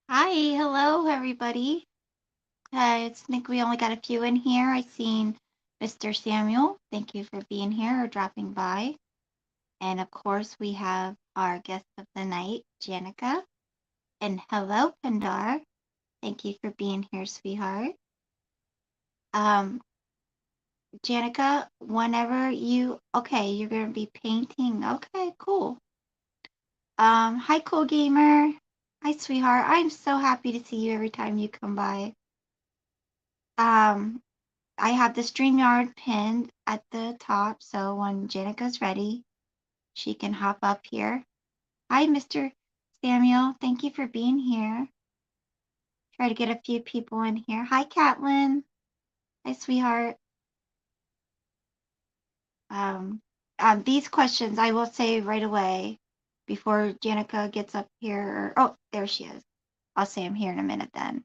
Hi, hello everybody. It's Nick. We only got a few in here. I seen Mr. Samuel. Thank you for being here or dropping by. And of course, we have our guest of the night, Janaka. And hello, Pandar. Thank you for being here, sweetheart. Um, Janaka, whenever okay, you're gonna be painting. Okay, cool. Hi, cool gamer. Hi, sweetheart. I'm so happy to see you every time you come by. Um, I have the StreamYard pinned at the top, so when Janica's ready, she can hop up here. Hi, Mr. Samuel. Thank you for being here. Try to get a few people in here. Hi, Catlin. Hi, sweetheart. Um, these questions I will say right away before Janica gets up here. Oh, there she is. I'll say I'm here in a minute then.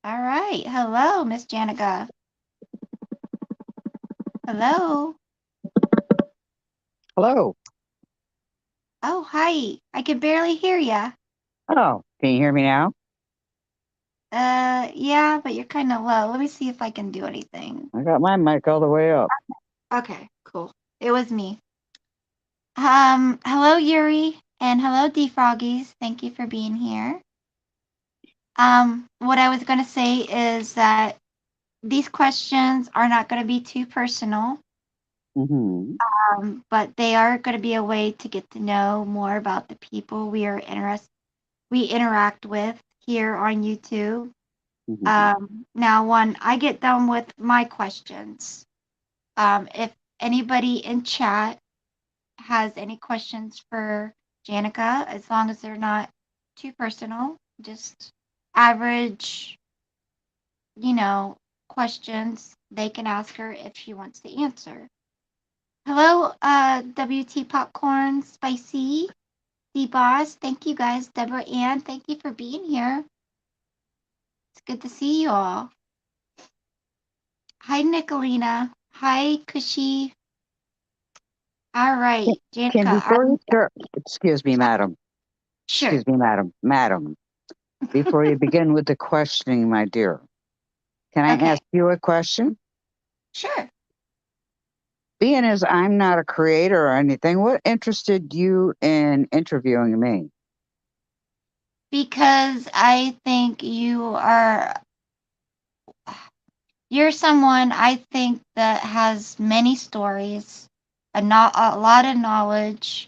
All right. Hello, Miss Janica. Hello. Hello. Oh, hi. I can barely hear ya. Oh, can you hear me now? Yeah, but you're kind of low. Let me see if I can do anything. I got my mic all the way up. Okay, cool. It was me. Hello Yuri and hello Defroggies. Thank you for being here. What I was gonna say is that these questions are not gonna be too personal, Hmm. but they are gonna be a way to get to know more about the people we interact with here on YouTube. Hmm. Now, when I get done with my questions, if anybody in chat has any questions for Janica, as long as they're not too personal, just average, you know, questions, they can ask her if she wants to answer. Hello, WT Popcorn, Spicy, D Boss. Thank you guys, Deborah Ann. Thank you for being here. It's good to see you all. Hi, Nicolina. Hi, Kushi. All right, Can Janica, are before you you start, excuse me, madam. sure? Excuse me, madam. Before you begin with the questioning, my dear, can I Okay, ask you a question? sure. Being as I'm not a creator or anything, what interested you in interviewing me? Because I think you're someone I think that has many stories, a lot of knowledge,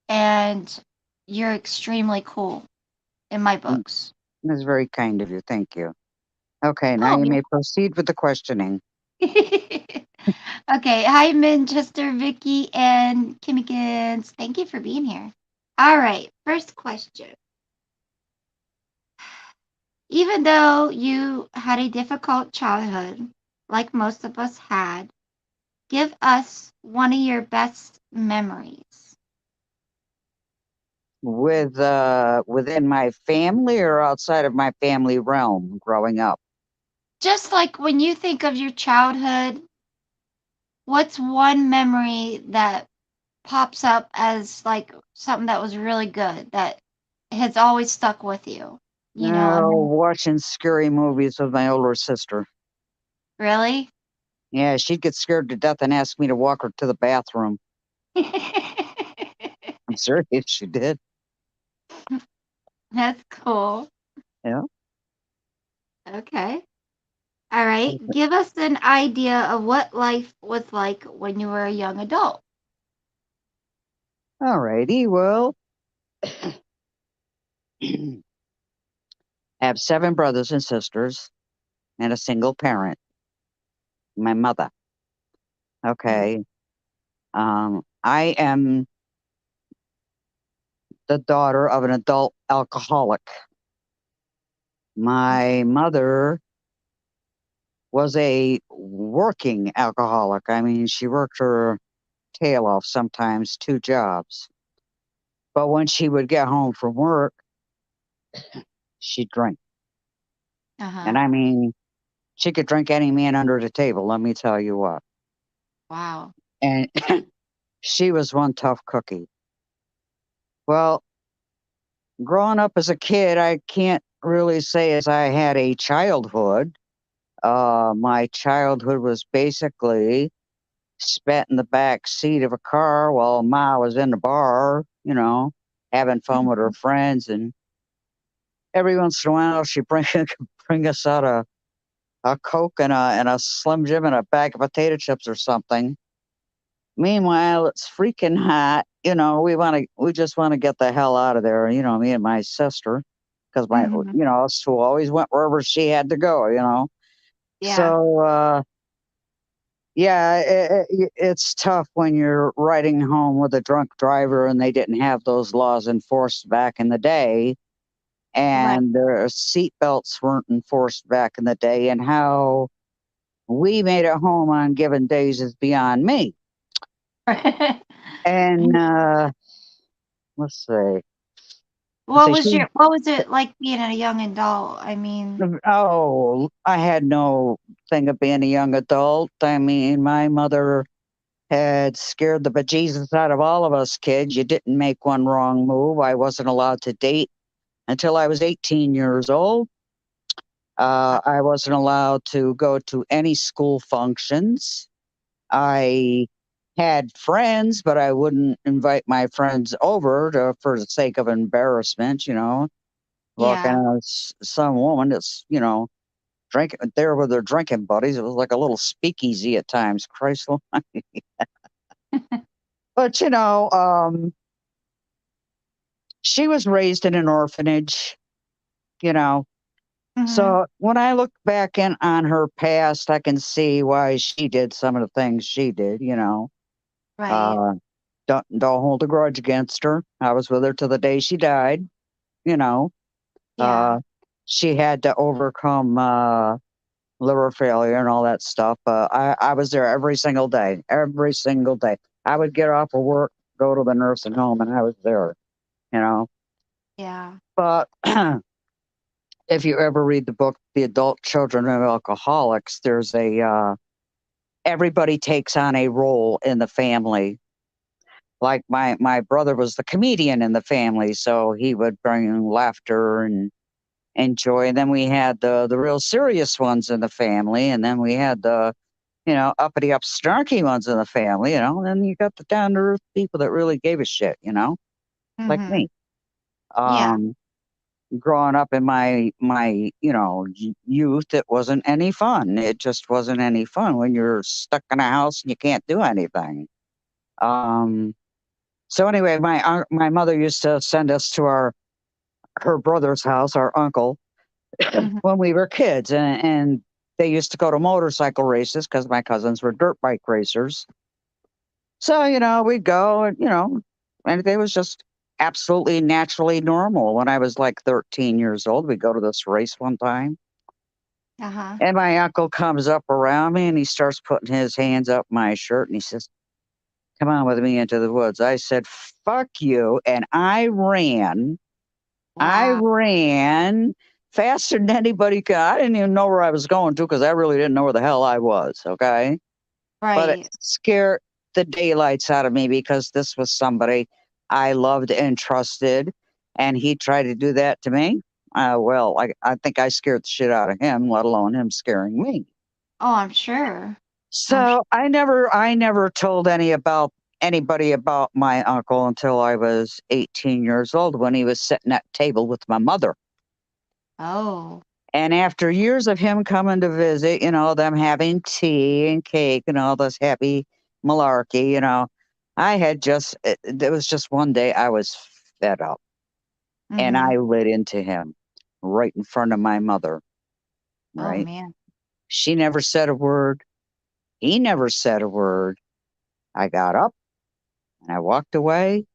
and you're extremely cool in my Mm, books. That's very kind of you. Thank you. Okay, now Oh, you you're may proceed with the questioning. okay. Hi, Manchester, Vicky, and Kimmikins. Thank you for being here. All right, first question. Even though you had a difficult childhood, like most of us had, give us one of your best memories. Within my family or outside of my family realm growing up. Just like when you think of your childhood, what's one memory that pops up as like something that was really good that has always stuck with you? You know, Oh, watching scary movies with my older sister. really? Yeah, she'd get scared to death and ask me to walk her to the bathroom. I'm serious, she did. That's cool. Yeah. Okay. All right. Give us an idea of what life was like when you were a young adult. All righty. Well, I have seven brothers and sisters and a single parent, my mother. Mm. Okay. I am the daughter of an adult alcoholic. Okay. My mother was a working alcoholic. I mean, she worked her tail off sometimes, two jobs. But when she would get home from work, she'd drink. And Uh-huh. I mean, she could drink any man under the table, let me tell you what. Wow. And she was one tough cookie. Well, growing up as a kid, I can't really say as I had a childhood. My childhood was basically spent in the back seat of a car while Ma was in the bar, having fun with her Mhm. friends. And every once in a while, she'd bring us out a Coke and a Slim Jim and a bag of potato chips or something. Meanwhile, it's freaking hot. We just want to get the hell out of there. Me and my sister, because Mhm. us two always went wherever she had to go. Yeah. So yeah, it's tough when you're riding home with a drunk driver and they didn't have those laws enforced back in the day, Right. and their seat belts weren't enforced back in the day, and how we made it home on given days is beyond me. And let's see. Let's see. What was it like being a young adult? I mean, Oh, I had no thing of being a young adult. I mean, my mother had scared the bejesus out of all of us kids. You didn't make one wrong move. I wasn't allowed to date until I was 18 years old. I wasn't allowed to go to any school functions. I had friends, but I wouldn't invite my friends over for the sake of embarrassment, Walking yeah. some woman that's, drinking there with their drinking buddies. It was like a little speakeasy at times, Christ. But, she was raised in an orphanage, you know. Mhm. So when I look back in on her past, I can see why she did some of the things she did. Right. Uh, don't hold a grudge against her. I was with her to the day she died, you know. Yeah. Uh, she had to overcome liver failure and all that stuff. I was there every single day, every single day. I would get off of work, go to the nursing home, and I was there, you know. Yeah. But if you ever read the book, The Adult Children of Alcoholics, there's everybody takes on a role in the family. Like my brother was the comedian in the family, so he would bring laughter and joy. And then we had the real serious ones in the family, and then we had the uppity upstarky ones in the family, and then you got the down to earth people that really gave a shit, like Mhm. me. Yeah. Um, Growing up in my youth, it wasn't any fun. It just wasn't any fun when you're stuck in a house and you can't do anything. Um, so anyway, my mother used to send us to her brother's house, our uncle, Mhm. when we were kids, and they used to go to motorcycle races because my cousins were dirt bike racers. So, we'd go and it was just absolutely naturally normal. When I was like 13 years old, we'd go to this race one time. Uh-huh. And my uncle comes up around me and he starts putting his hands up my shirt and he says, "Come on with me into the woods." I said, "Fuck you." And I ran. I Wow. ran faster than anybody could. I didn't even know where I was going to because I really didn't know where the hell I was. Okay. But it Right. scared the daylights out of me because this was somebody I loved and trusted, and he tried to do that to me. Well, I think I scared the shit out of him, let alone him scaring me. Oh, I'm sure. I'm sure. So I never told anybody about my uncle until I was 18 years old when he was sitting at table with my mother. Oh. And after years of him coming to visit, them having tea and cake and all this happy malarkey, I had there was just one day I was fed up and Mhm. I lit into him right in front of my mother, Oh right? man. She never said a word. He never said a word. I got up and I walked away,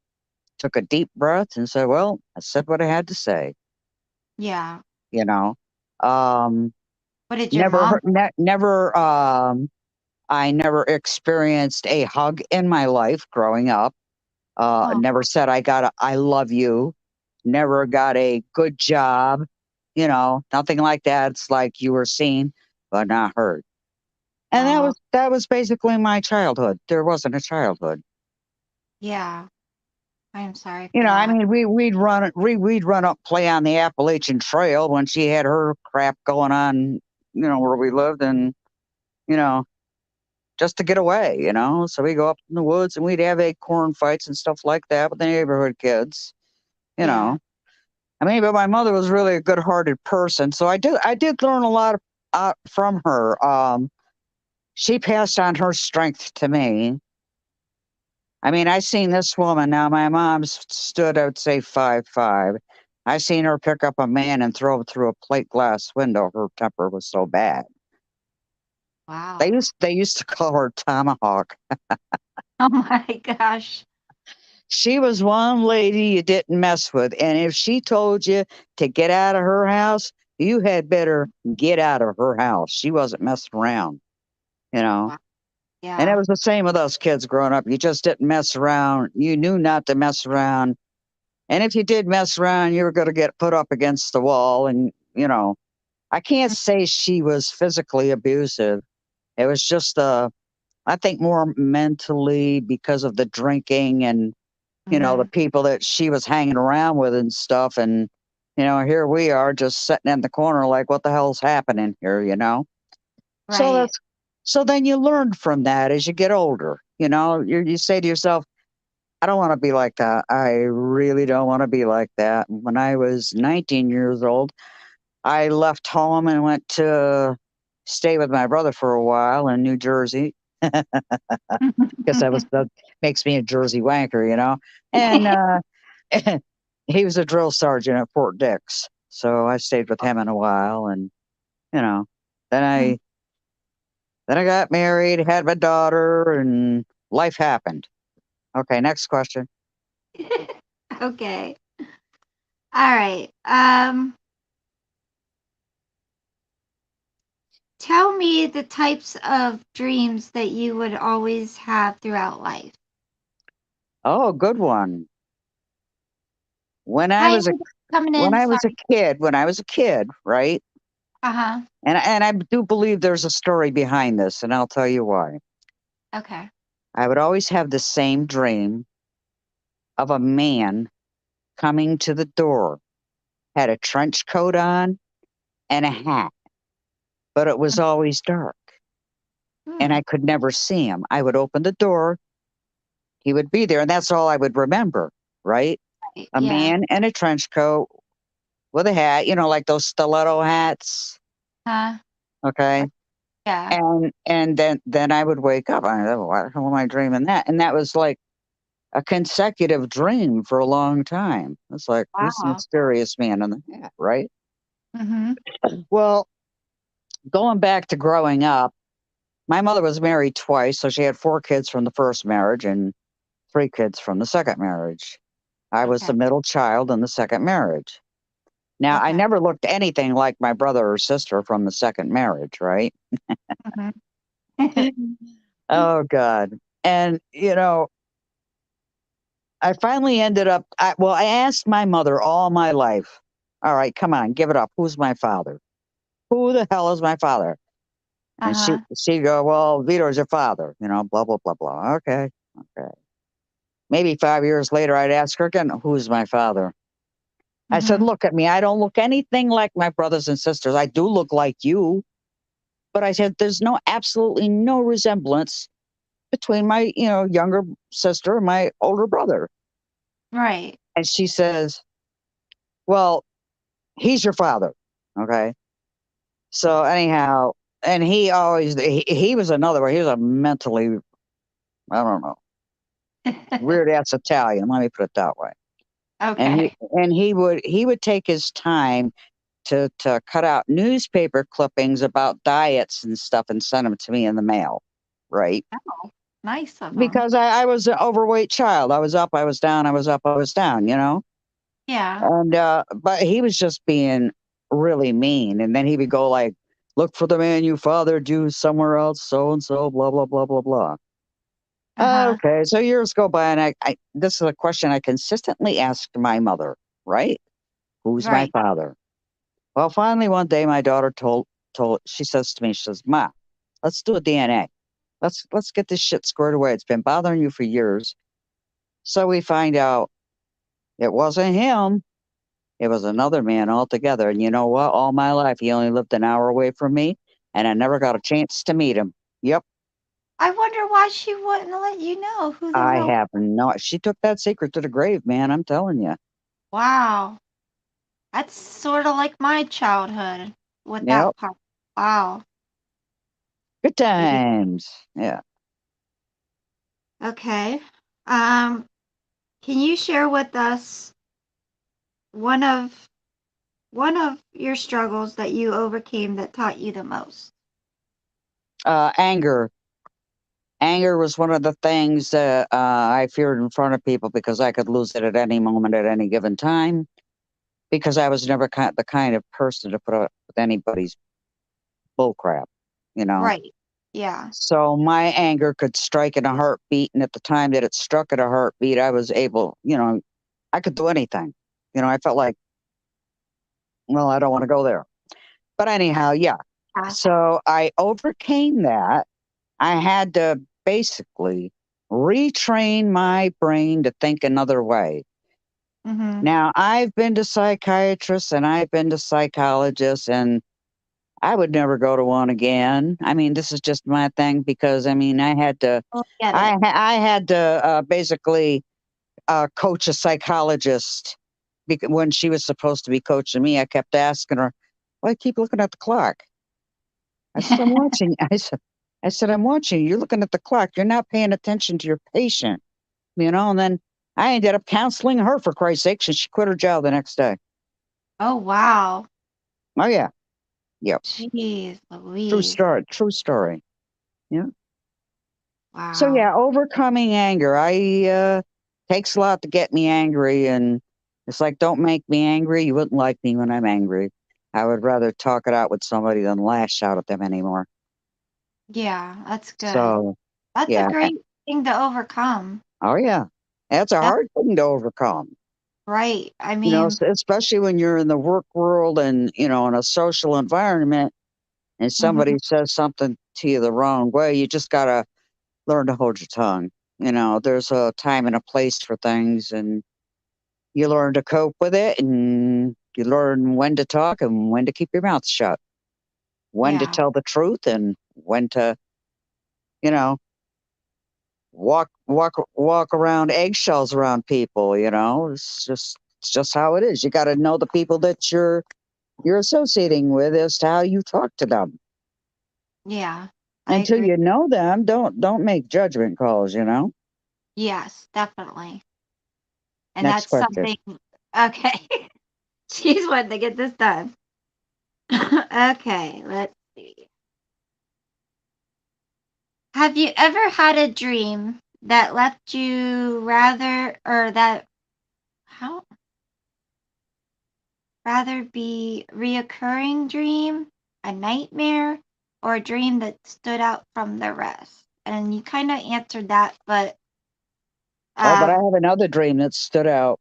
took a deep breath and said, "Well, I said what I had to say," Yeah. you know. Um, What did your never, mom? never, I never experienced a hug in my life growing up. Oh. Never said I got a "I love you." Never got a "good job." Nothing like that. It's like you were seen but not heard. And that Oh. was that was basically my childhood. There wasn't a childhood. Yeah. I'm sorry You for know, I that. mean, we'd run up play on the Appalachian Trail when she had her crap going on, where we lived, and you know, just to get away, So we go up in the woods and we'd have acorn fights and stuff like that with the neighborhood kids, you Yeah. know. I mean, but my mother was really a good-hearted person, so I did learn a lot from her. She passed on her strength to me. I mean, I seen this woman. Now, my mom stood, I would say, 5'5". I seen her pick up a man and throw him through a plate glass window. Her temper was so bad. They Wow. used they used to call her Tomahawk. Oh my gosh. She was one lady you didn't mess with, and if she told you to get out of her house, you had better get out of her house. She wasn't messing around, you know. Wow. And it Yeah. was the same with us kids growing up. You just didn't mess around. You knew not to mess around. And if you did mess around, you were going to get put up against the wall. And, I can't say she was physically abusive. It was just, I think, more mentally because of the drinking and, the Mm-hmm. people that she was hanging around with and stuff. And, here we are just sitting in the corner like, what the hell's happening here? So Right. that's so then you learn from that as you get older. You say to yourself, I don't want to be like that. I really don't want to be like that. When I was 19 years old, I left home and went to stay with my brother for a while in New Jersey. Guess that makes me a Jersey wanker. And he was a drill sergeant at Fort Dix, so I stayed with him in a while, and you know, then I got married, had my daughter, and life happened. Okay, next question. Okay. All right. Tell me the types of dreams that you would always have throughout life. Oh, good one. When I Hi, was a coming when in. I was a Sorry. kid, right? Uh-huh. And I do believe there's a story behind this, and I'll tell you why. Okay. I would always have the same dream of a man coming to the door, had a trench coat on and a hat, but it was always dark, and Hmm. I could never see him. I would open the door, he would be there, and that's all I would remember, right? Right. A Yeah. man in a trench coat with a hat, like those stiletto hats, Huh? okay? Yeah. And then I would wake up. I thought, why the hell am I dreaming that? And that was like a consecutive dream for a long time. It's like, who's the Wow. mysterious man in the hat, right? Mm-hmm. Well, going back to growing up, my mother was married twice, so she had 4 kids from the first marriage and 3 kids from the second marriage. I was Okay. the middle child in the second marriage. Now, I Okay. never looked anything like my brother or sister from the second marriage, right? Mm-hmm. Oh, God. And, I finally ended up, I asked my mother all my life, all right, come on, give it up. Who's my father? Who the hell is my father? And she, Uh-huh. she'd go, well, Vitor's your father, blah, blah, blah, blah. Okay. Okay. Maybe 5 years later, I'd ask her again, who's my father? I said, Mm-hmm. look at me. I don't look anything like my brothers and sisters. I do look like you. But I said, there's absolutely no resemblance between my, younger sister and my older brother. Right. And she says, well, he's your father. Okay. So anyhow, and he was another one. He was a mentally, I don't know, weird ass Italian. Let me put it that way. And he Okay. and he would take his time to cut out newspaper clippings about diets and stuff and send them to me in the mail, right? Oh, nice of them. Because I was an overweight child. I was up, I was down, I was up, I was down. Yeah. And but he was just being really mean. And then he would go like, "Look for the man you fathered you somewhere else, so and so, blah blah blah blah blah." Uh-huh. Okay, so years go by, and I this is a question I consistently asked my mother. Right? Who's my Right. father? Well, finally one day my daughter told she says to me, she says, "Ma, let's do a DNA. Let's get this shit squared away. It's been bothering you for years." So we find out. It wasn't him. It was another man altogether. And you know what? All my life, he only lived an hour away from me, and I never got a chance to meet him. Yep, I wonder why she wouldn't let you know who the I real. have no. She took that secret to the grave, man. I'm telling you. Wow. That's sort of like my childhood with that Yep, part. Wow. good Yeah. times. Yeah. Okay. Um, can you share with us one of one of your struggles that you overcame that taught you the most? Anger. Anger was one of the things that I feared in front of people because I could lose it at any moment, at any given time. Because I was never the kind of person to put up with anybody's bullcrap, you know. Right. Yeah. So my anger could strike in a heartbeat, and at the time that it struck at a heartbeat, I was able, I could do anything. I felt like, well, I don't want to go there. But anyhow, yeah. Yeah. So I overcame that. I had to basically retrain my brain to think another way. Mhm. Now, I've been to psychiatrists and I've been to psychologists, and I would never go to one again. I mean, this is just my thing because I mean, I get it. I had to basically coach a psychologist because when she was supposed to be coaching me, I kept asking her, "Why I keep looking at the clock?" I said, "I'm watching." I said, "I'm watching. You're looking at the clock. You're not paying attention to your patient." And then I ended up counseling her for Christ's sake, and she quit her job the next day. Oh wow. Oh yeah, yep. Jeez True Louise. story. True story. Yeah. So Wow. yeah, overcoming anger. I takes a lot to get me angry, and it's like, don't make me angry. You wouldn't like me when I'm angry. I would rather talk it out with somebody than lash out at them anymore. Yeah, that's good. So That's a yeah, great thing to overcome. oh yeah, that's a That's hard thing to overcome. right. I mean, Especially when you're in the work world and in a social environment, and mhm, somebody says something to you the wrong way. You just gotta learn to hold your tongue. There's a time and a place for things, and you learn to cope with it, and you learn when to talk and when to keep your mouth shut, when to yeah, tell the truth, and when to, you know, walk around eggshells around people. It's just how it is. You got to know the people that you're associating with as to how you talk to them. yeah. I Until agree. you know them, don't make judgment calls. Yes, definitely. And Next that's question. something. Okay. She's wanting to get this done. Okay, let's see. Have you ever had a dream that left you how rather be reoccurring dream, a nightmare, or a dream that stood out from the rest? And you kind of answered that, but Oh, but I um, have another dream that stood out.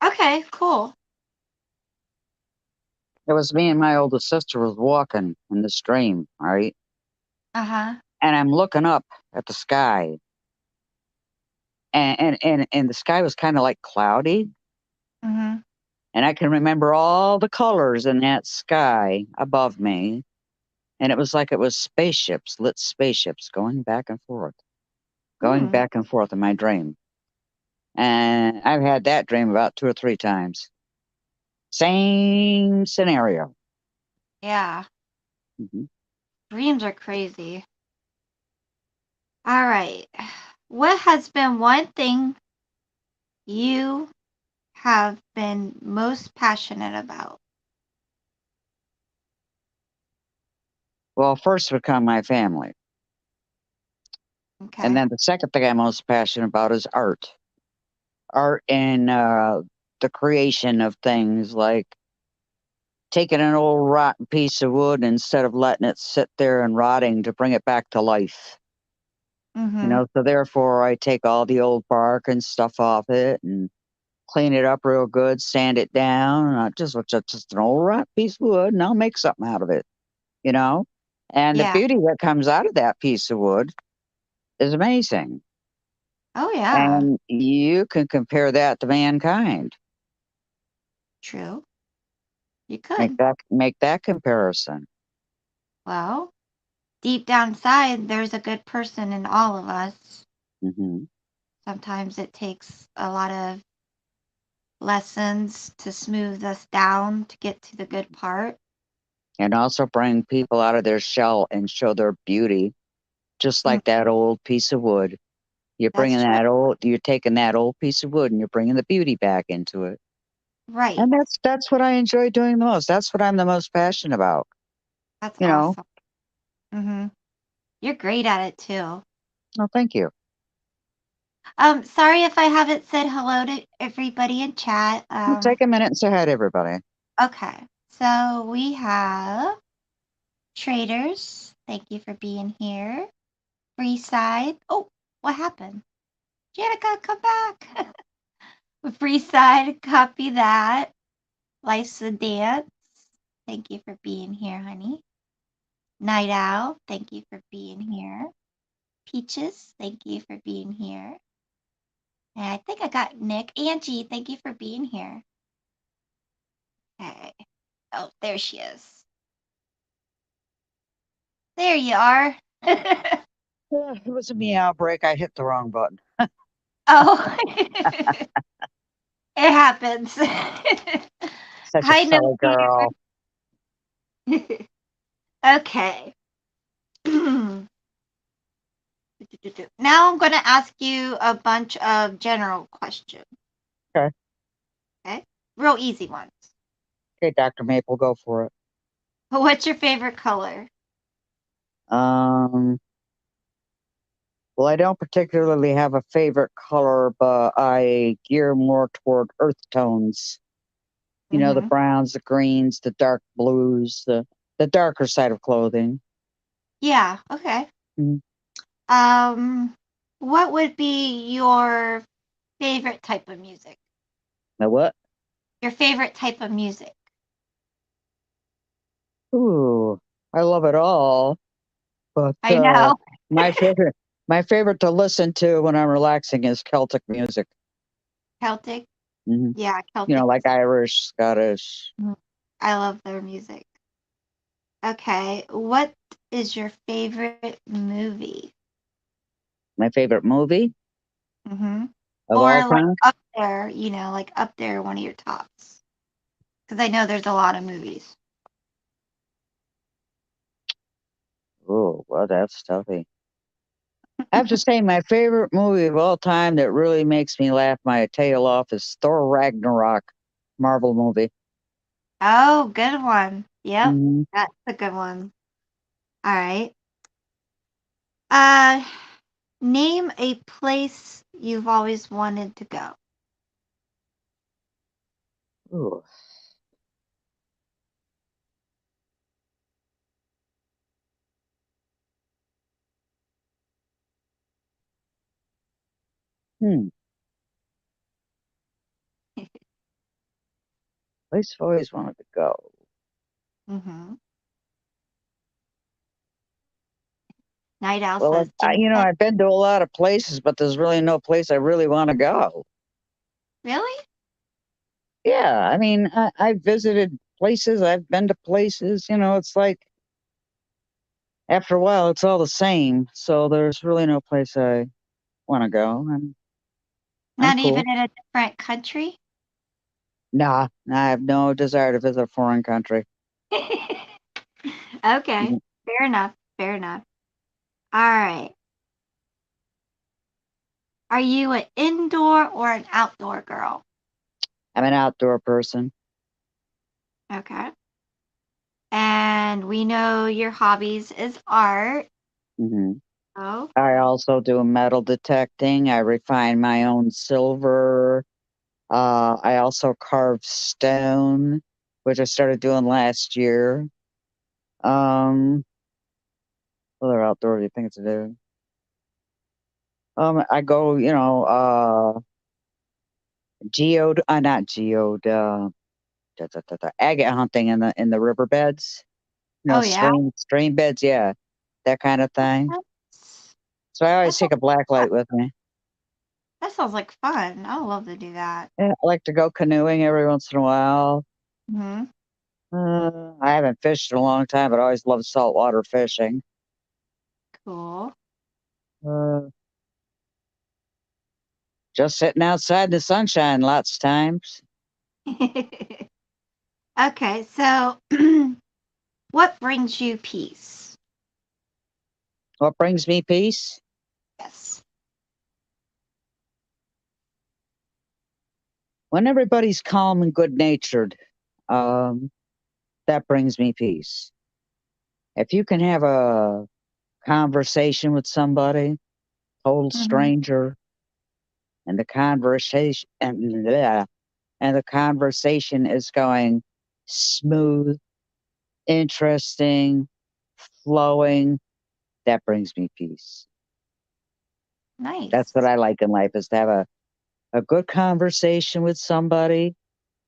okay, cool. It was me and my oldest sister was walking in this dream, right? Uh huh. And I'm looking up at the sky, and the sky was kind of like cloudy, Mhm. and I can remember all the colors in that sky above me, and it was like it was spaceships, lit spaceships, going Hmm. back and forth in my dream. And I've had that dream about two or three times. Same scenario. Yeah. Mhm. Dreams are crazy. All right. What has been one thing you have been most passionate about? Well, first would come my family, and Okay. then the second thing I'm most passionate about is art and the creation of things like taking an old rotten piece of wood instead of letting it sit there and rotting to bring it back to life. Mhm. So therefore I take all the old bark and stuff off it and clean it up real good, sand it down. Just an old rotten piece of wood, and I'll make something out of it. You know, and the Yeah. beauty that comes out of that piece of wood is amazing. Oh, yeah. And you can compare that to mankind. True. You could. Make that comparison. Well, deep down inside, there's a good person in all of us. Hmm. Sometimes it takes a lot of lessons to smooth us down to get to the good part. And also bring people out of their shell and show their beauty, just Mm, like that old piece of wood. that's true. You're taking that old piece of wood and you're bringing the beauty back into it. Right. And that's what I enjoy doing the most. That's what I'm the most passionate about. That's You know. awesome. Hmm. You're great at it too. Oh, thank you. Sorry if I haven't said hello to everybody in chat. Well, take a minute and say hi to everybody. Okay. So we have traders. Thank you for being here. Free side. Oh, what happened? Janica, come back. Free side, copy that. Life's a dance. Thank you for being here, honey. Night Owl, thank you for being here. Peaches, thank you for being here. And I think I got Nick. Angie, thank you for being here. Okay. Oh, there she is. There you are. It was a meow break. I hit the wrong button. Oh, it happens. Such a Hi, silly girl. Nasir. Okay. Now I'm going to ask you a bunch of general questions. Okay. Okay. Real easy ones. Okay, Dr. Maple, go for it. What's your favorite color? Um, well, I don't particularly have a favorite color, but I gear more toward earth tones. You know, the Mm-hmm. browns, the greens, the dark blues, the darker side of clothing. Yeah. Okay. Mhm. Um, what would be your favorite type of music? Now what? Your favorite type of music? Ooh, I love it all. But I know. my favorite my favorite to listen to when I'm relaxing is Celtic music. Celtic. Hmm. Yeah, You know, Celtic like is. Irish, Scottish. I love their music. Okay, what is your favorite movie? My favorite movie Mm-hmm. of all Or like time. up there, like up there, one of your tops. Because I know there's a lot of movies. Oh, well, that's toughy. I have to say, my favorite movie of all time that really makes me laugh my tail off is Thor Ragnarok, Marvel movie. Oh, good one. Yep, Hmm. that's a good one. All right. Uh, name a place you've always wanted to go. Ooh. Hmm. Place I've always wanted to go. Mm-hmm. Night Owl Well, says Jamaica. I've been to a lot of places, but there's really no place I really want to go. Really? Yeah, I mean, I visited places, I've been to places, it's like after a while it's all the same. So there's really no place I want to go. I'm Not cool. even in a different country? Nah, I have no desire to visit a foreign country. Okay, Mhm. fair enough. Fair enough. All right. Are you an indoor or an outdoor girl? I'm an outdoor person. Okay. And we know your hobbies is art. Hmm. I Okay. also do metal detecting. I refine my own silver. I also carve stone, which I started doing last year. Um, what other outdoorsy things to do? I go, not geode, agate hunting in the riverbeds, Oh yeah. stream beds, yeah, that kind of thing. That's So I always that's a take a black lot. light with me. That sounds like fun. I would love to do that. Yeah, I like to go canoeing every once in a while. Hmm. I haven't fished in a long time, but I always loved saltwater fishing. Cool. Uh, just sitting outside in the sunshine lots of times. Okay, so what brings you peace? What brings me peace? Yes. When everybody's calm and good natured, um, that brings me peace. If you can have a conversation with somebody, total Hmm. stranger, and the conversation is going smooth, interesting, flowing, that brings me peace. That's what Nice. I like in life is to have a good conversation with somebody,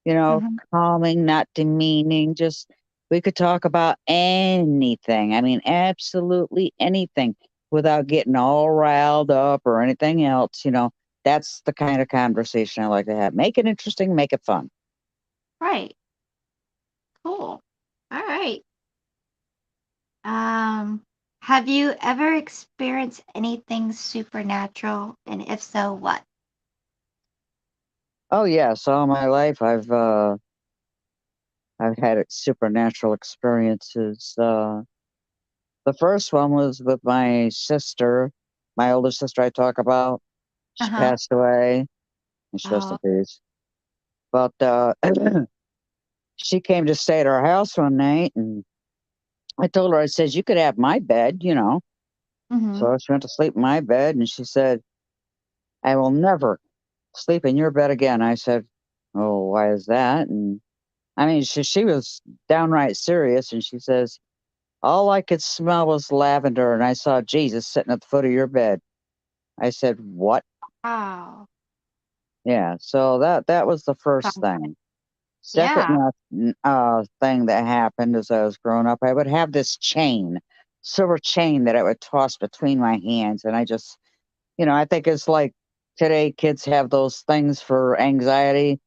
Hmm. calming, not demeaning. Just we could talk about anything. I mean, absolutely anything without getting all riled up or anything else. That's the kind of conversation I like to have. Make it interesting, make it fun. Right. Cool. All right. Um, have you ever experienced anything supernatural? And if so, what? Oh yes, all my life I've had supernatural experiences. The first one was with my sister, my older sister. I talk about. She Uh-huh. passed away, and she rest in Oh. peace. But she came to stay at our house one night, and I told her, I said, "You could have my bed." Hmm. So she went to sleep in my bed, and she said, "I will never sleep in your bed again." I said, "Oh, why is that?" And I mean, she was downright serious, and she says, "All I could smell was lavender, and I saw Jesus sitting at the foot of your bed." I said, "What?" Wow. Yeah, so that was the first Sounds- thing. Second Yeah. thing that happened as I was growing up, I would have this chain, silver chain that I would toss between my hands, and I think it's like today kids have those things for anxiety.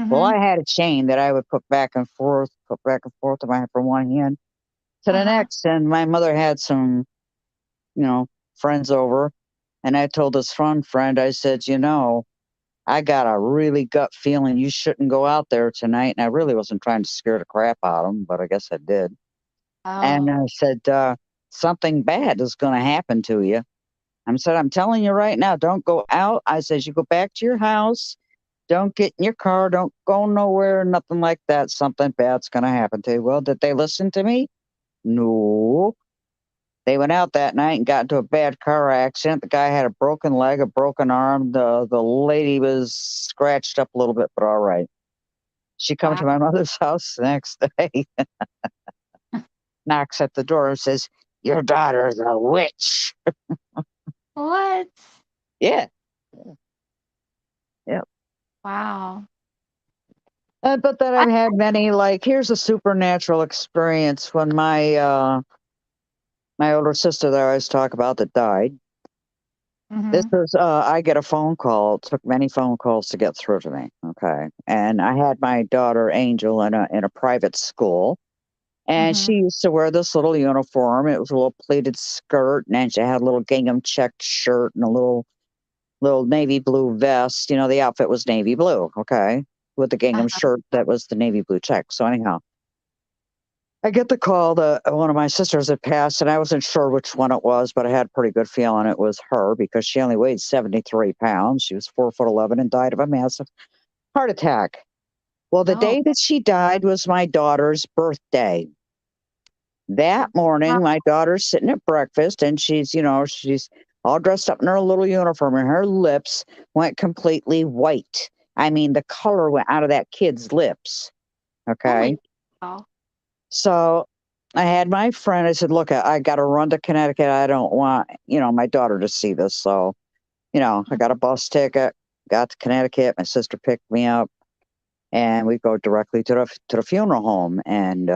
Well, Hmm. I had a chain that I would put back and forth from one hand to the Uh-huh. next, and my mother had some, you know, friends over, and I told this one friend, I said, I got a really gut feeling you shouldn't go out there tonight. And I really wasn't trying to scare the crap out of him, but I guess I did. And Oh. I said, something bad is going to happen to you. I said, I'm telling you right now, don't go out. I says, you go back to your house. Don't get in your car. Don't go nowhere. Nothing like that. Something bad's going to happen to you. Well, did they listen to me? No. They went out that night and got into a bad car accident. The guy had a broken leg, a broken arm. The lady was scratched up a little bit, but all right. She come Wow. to my mother's house the next day, knocks at the door and says, "Your daughter's a witch." What? Yeah, yeah. Wow. But then I've had many. Like, here's a supernatural experience when my older sister that I always talk about that died. This Mm-hmm. was I get a phone call. It took many phone calls to get through to me. Okay, and I had my daughter Angel in a private school, and Mm-hmm. she used to wear this little uniform. It was a little pleated skirt, and then she had a little gingham checked shirt and a little navy blue vest. The outfit was navy blue. Okay, with the gingham Uh-huh. shirt that was the navy blue check. So anyhow, I get the call that one of my sisters had passed, and I wasn't sure which one it was, but I had a pretty good feeling it was her because she only weighed 73 pounds. She was 4'11" and died of a massive heart attack. Well, the Oh. day that she died was my daughter's birthday. That Wow. morning, my daughter's sitting at breakfast and she's all dressed up in her little uniform and her lips went completely white. I mean, the color went out of that kid's lips. Okay. Holy cow. So I had my friend, I said, look, I got to run to Connecticut. I don't want, my daughter to see this. So, I got a bus ticket, got to Connecticut. My sister picked me up and we go directly to the funeral home. And,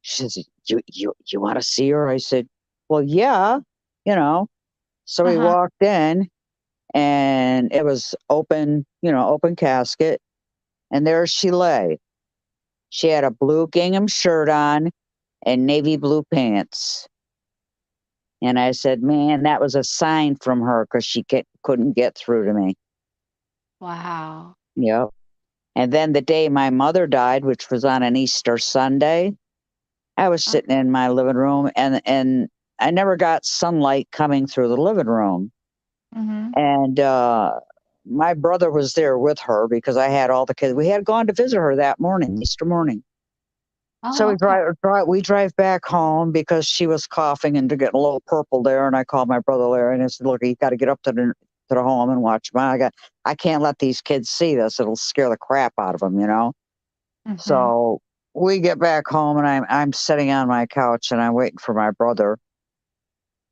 she says, you want to see her? I said, well, yeah, you know. So we Uh-huh. walked in and it was open, open casket. And there she lay. She had a blue gingham shirt on and navy blue pants. And I said, man, that was a sign from her because couldn't get through to me. Wow. Yep. And then the day my mother died, which was on an Easter Sunday, I was Oh, sitting in my living room and I never got sunlight coming through the living room. mm-hmm. And my brother was there with her because I had all the kids. We had gone to visit her that morning, Easter morning. So Oh, okay. we drive back home because she was coughing and to get a little purple there. And I called my brother Larry and I said, "Look, you got to get up to the home and watch them. I can't let these kids see this. It'll scare the crap out of them." Mm-hmm. So we get back home and I'm sitting on my couch and I'm waiting for my brother.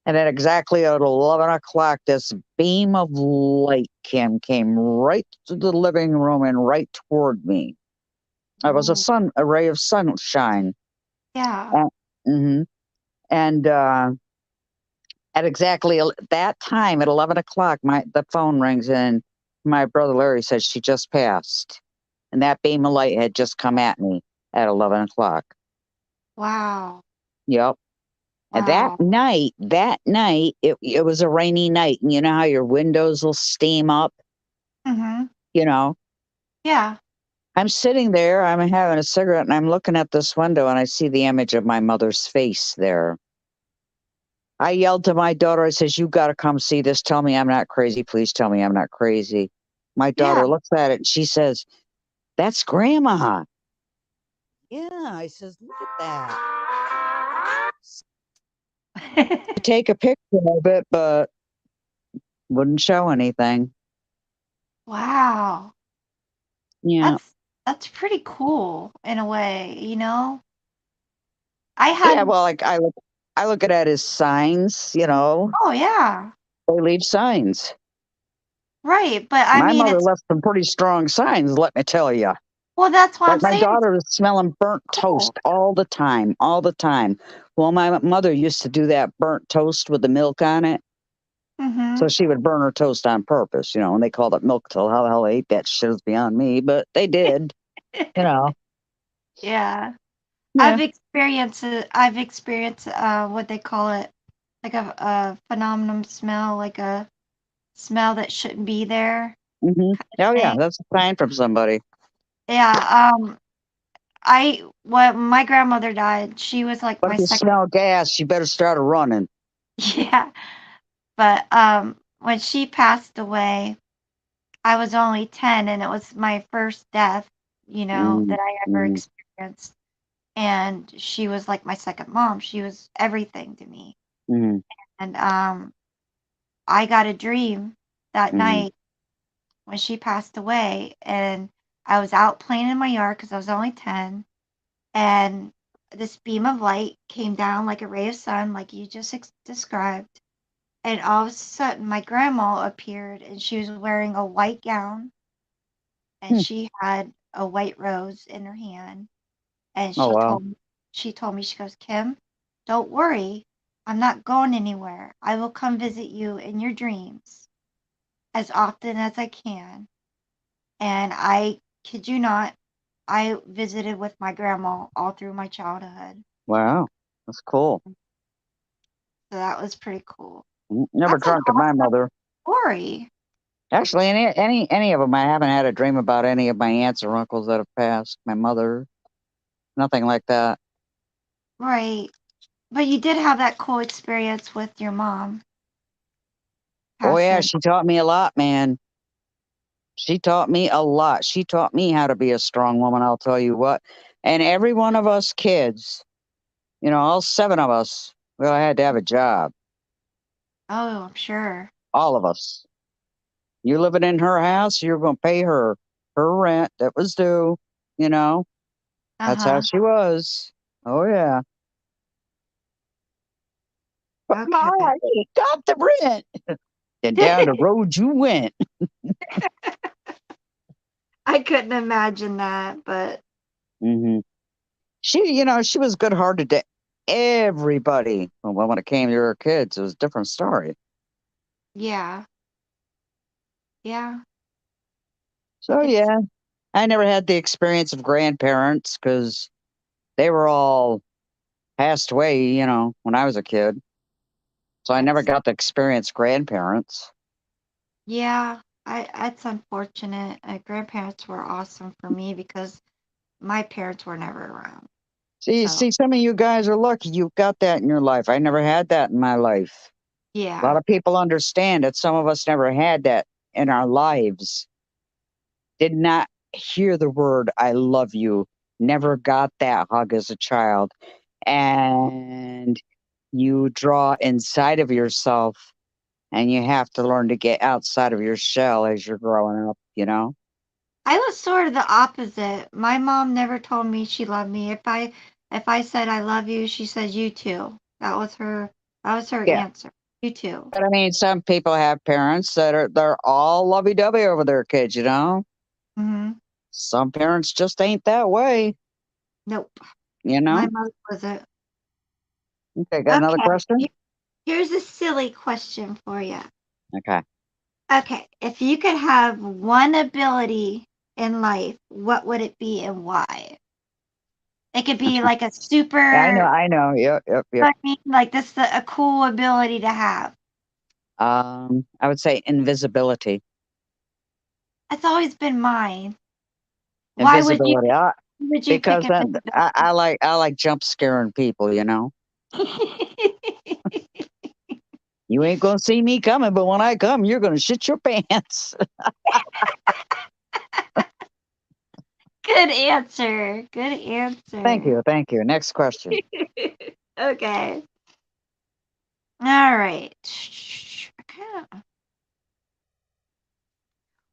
And at exactly at 11 o'clock, this beam of light came right to the living room and right toward me. It was Oh, a ray of sunshine. yeah. And, mhm. And at exactly that time, at 11 o'clock, the phone rings and my brother Larry says she just passed, and that beam of light had just come at me at 11 o'clock. Wow. Yep. And Wow. that night, it was a rainy night, and you know how your windows will steam up, Mm-hmm. you know. Yeah. I'm sitting there, I'm having a cigarette, and I'm looking at this window, and I see the image of my mother's face there. I yelled to my daughter, I says, "You got to come see this. Tell me I'm not crazy. Please tell me I'm not crazy." My Yeah. daughter looks at it and she says, "That's grandma." Yeah, I says, "Look at that." I take a picture of it, but wouldn't show anything. Wow. Yeah. That's pretty cool in a way, you know? I Yeah, had well, like I look at it as signs. oh yeah. They leave signs. Right, but I My mean mother it's left some pretty strong signs, let me tell you. well that's why Like I'm my saying it's daughter was smelling burnt cool. toast all the time, all the time. Well, my mother used to do that burnt toast with the milk on it. So Mhm. she would burn her toast on purpose, and they called it milk till how the hell they ate that shit is beyond me, but they did, you know. Yeah. Yeah. I've experienced what they call it like a phenomenon smell, like a smell that shouldn't be there Oh yeah, thing. that's a sign from somebody. Yeah, I when my grandmother died, she was like But if my you second smell gas, you better start a running. yeah. But when she passed away, I was only 10 and it was my first death, Mm, that I ever mm, experienced. And she was like my second mom. She was everything to me. mm, And I got a dream that mm, night when she passed away and I was out playing in my yard because I was only 10 and this beam of light came down like a ray of sun like you just described. And all of a sudden my grandma appeared and she was wearing a white gown and mm. she had a white rose in her hand and Oh wow. she told me she goes, "Kim, don't worry. I'm not going anywhere. I will come visit you in your dreams as often as I can." And I kid you not, I visited with my grandma all through my childhood. Wow. That's cool. So that was pretty cool. Never That's an dreamt of my awesome mother. story. Actually, any of them. I haven't had a dream about any of my aunts or uncles that have passed. My mother, nothing like that. Right. But you did have that cool experience with your mom Oh yeah, passing. she taught me a lot, man. She taught me a lot. She taught me how to be a strong woman, I'll tell you what. And every one of us kids, all seven of us, we all had to have a job. Oh, I'm sure. All of us. You living in her house, you're going to pay her rent that was due. You know, that's how Uh-huh. she was. Oh, yeah. But Okay. my, got the rent. Then down the road you went. I couldn't imagine that, but Hmm. She was good hearted to everybody. Well, when it came to her kids, it was a different story. yeah. Yeah, I So could. yeah, I never had the experience of grandparents because they were all passed away, when I was a kid. So I never That's got to experience grandparents. yeah. I That's unfortunate. Grandparents were awesome for me because my parents were never around. So See, some of you guys are lucky you've got that in your life. I never had that in my life. A lot yeah, of people understand it. Some of us never had that in our lives. Did not hear the word "I love you." Never got that hug as a child, and you draw inside of yourself, and you have to learn to get outside of your shell as you're growing up. I was sort of the opposite. My mom never told me she loved me. If I said I love you, she said you too. That was her Yeah. answer. You too. But I mean, some people have parents that they're all lovey dovey over their kids. Mhm. Some parents just ain't that way, Nope. you My know? mother wasn't. Okay, got another Okay. question? Here's a silly question for you. Okay. Okay. If you could have one ability in life, what would it be and why? It could be like a I know, super, I know. Yep, yep, I yep. mean, like this is a cool ability to have. I would say invisibility. That's always been mine. Why would you Invisibility. would you pick Because then invisibility? I like jump scaring people. You ain't gonna see me coming, but when I come, you're gonna shit your pants. Good answer. Good answer. Thank you. Next question. Okay. All right.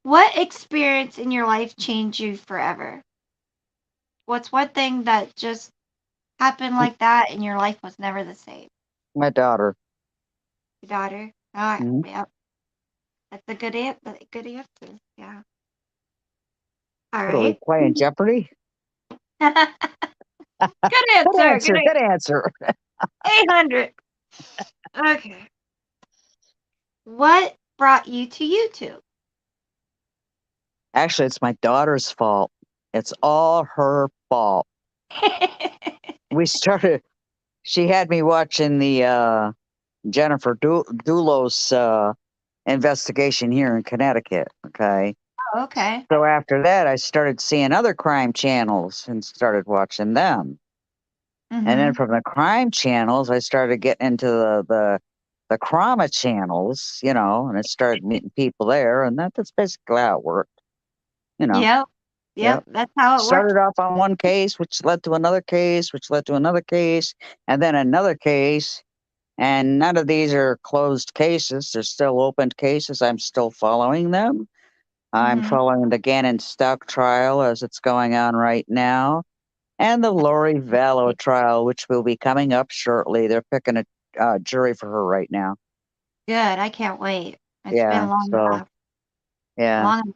What experience in your life changed you forever? What's one thing that just happened M- like that and your life was never the same? My daughter. Your daughter? Ah, Mhm. yep. That's a good answer. Yeah. All What are we right. playing Jeopardy? Good Good answer. answer. Good answer. 800. Okay. What brought you to YouTube? Actually, it's my daughter's fault. It's all her fault. We started. She had me watching the Jennifer Dulos investigation here in Connecticut. Okay. Okay. So after that, I started seeing other crime channels and started watching them. And then Mm-hmm. from the crime channels, I started getting into the crama channels, and I started meeting people there, and that's basically how it worked. You know. Yep. Yep. Yep. That's how it works. Started off on one case, which led to another case, which led to another case, and then another case. And none of these are closed cases. They're still open cases. I'm still following them. I'm Mm-hmm. following the Gannon Stock trial as it's going on right now, and the Lori Vallow trial, which will be coming up shortly. They're picking a jury for her right now. Good. I can't wait. It's been Yeah. long So enough. yeah. Long.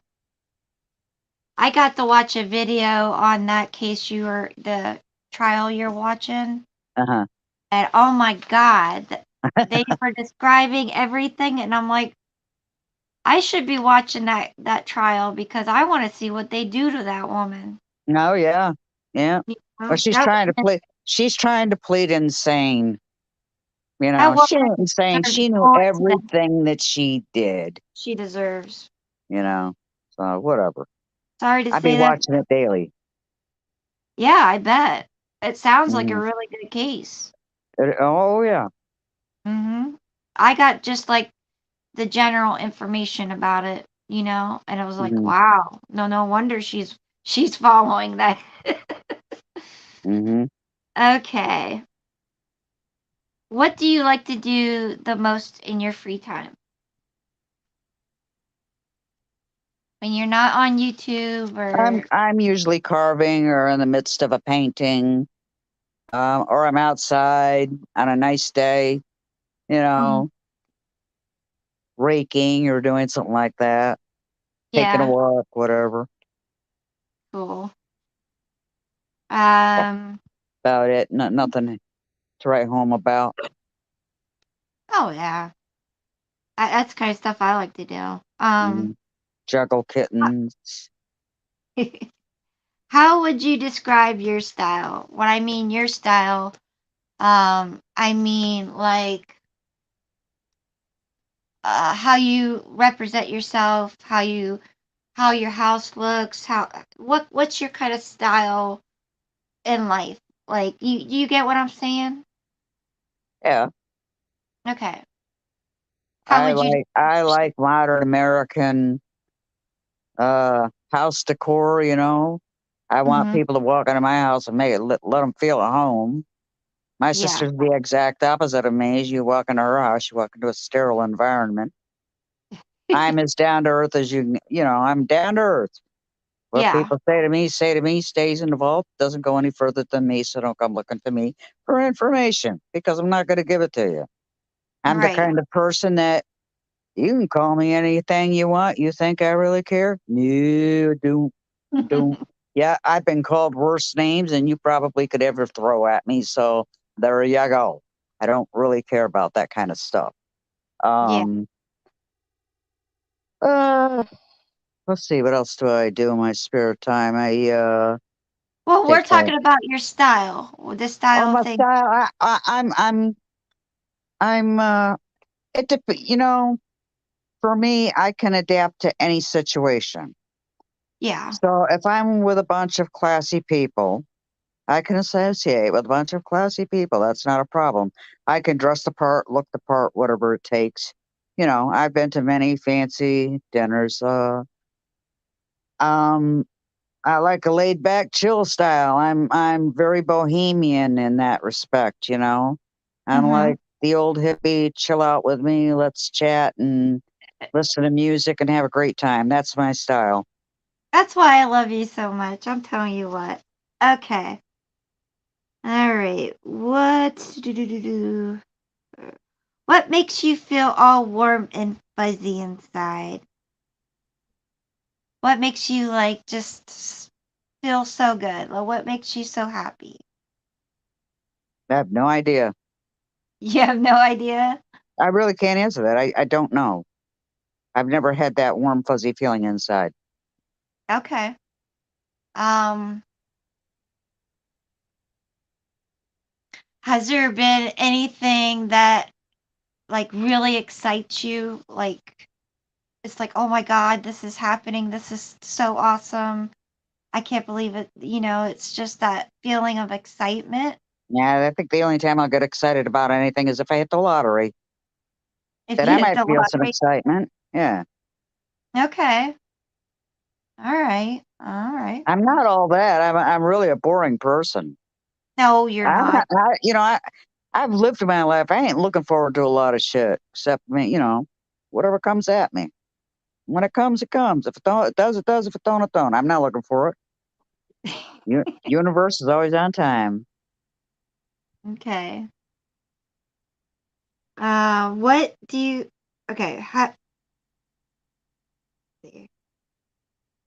I got to watch a video on that case the trial you're watching, Uh huh. and oh my God, they were describing everything, and I'm like, I should be watching that trial because I want to see what they do to that woman. No. Yeah. Yeah. You Well, know, that woman, She's trying to plead insane. that She woman ain't saying deserves she knew bullets that everything that she did. she deserves. You know. So whatever. Sorry to I be say that. watching it daily. Yeah, I bet. It sounds like a Mhm. really good case. Oh yeah. I got just like the general information about it, and I was like, Mhm. wow, no wonder she's following that. Mhm. Okay. What do you like to do the most in your free time? When you're not on YouTube or I'm usually carving or in the midst of a painting, or I'm outside on a nice day. You mm, know, raking or doing something like that, taking a yeah, walk, whatever. cool. That's Um, about it. Nothing to write home about. oh yeah. That's the kind of stuff I like to do. Mhm. juggle kittens. How would you describe your style? When I mean your style, I mean like how you represent yourself, how your house looks, how what's your kind of style in life? Like you get what I'm saying? Yeah, Okay. How would you I like modern American house decor. You know, I want Mhm. people to walk into my house and make it let them feel at home. My Yeah. sister's the exact opposite of me. As you walk into her house, you walk into a sterile environment. I'm as down to earth as you know, I'm down to earth. What Yeah. people say to me, stays in the vault, doesn't go any further than me. So don't come looking to me for information because I'm not going to give it to you. I'm the Right. kind of person that you can call me anything you want. You think I really care? No, don't. Yeah, I've been called worse names than you probably could ever throw at me. So there you go. I don't really care about that kind of stuff. Yeah. Um, uh, let's see, what else do I do in my spare time? I Well, we're take talking about your style, the oh style my thing. style. I'm you know, for me, I can adapt to any situation. Yeah. So if I'm with a bunch of classy people, I can associate with a bunch of classy people. That's not a problem. I can dress the part, look the part, whatever it takes. You know, I've been to many fancy dinners. Um, I like a laid back, chill style. I'm very bohemian in that respect. You know, I'm Mhm. like the old hippie. Chill out with me. Let's chat and listen to music and have a great time. That's my style. That's why I love you so much. I'm telling you what. Okay. All right. What makes you feel all warm and fuzzy inside? What makes you like just feel so good? Like, what makes you so happy? I have no idea. You have no idea? I really can't answer that. I don't know. I've never had that warm, fuzzy feeling inside. Okay. Um, has there been anything that like really excites you? Like it's like, oh my God, this is happening. This is so awesome. I can't believe it. It's just that feeling of excitement. Yeah, I think the only time I'll get excited about anything is if I hit the lottery. If Then you I hit might the feel some lottery. excitement. Yeah. Okay. All right. All right. I'm not all that. I'm really a boring person. No, you're I'm not. not, I've lived my life. I ain't looking forward to a lot of shit except me, you know, whatever comes at me. When it comes, it comes. If it don't, it does, it does. If it don't, it don't. I'm not looking for it. Universe is always on time. Okay. What do you? Okay.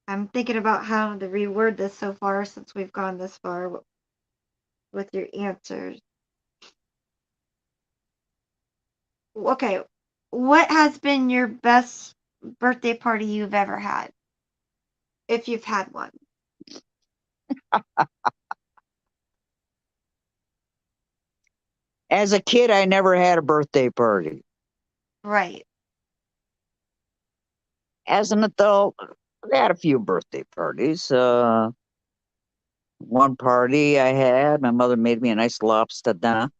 I'm thinking about how to reword this so far since we've gone this far with your answers. Okay. What has been your best birthday party you've ever had, if you've had one? As a kid, I never had a birthday party. Right. As an adult, I had a few birthday parties. One party I had, my mother made me a nice lobster dinner.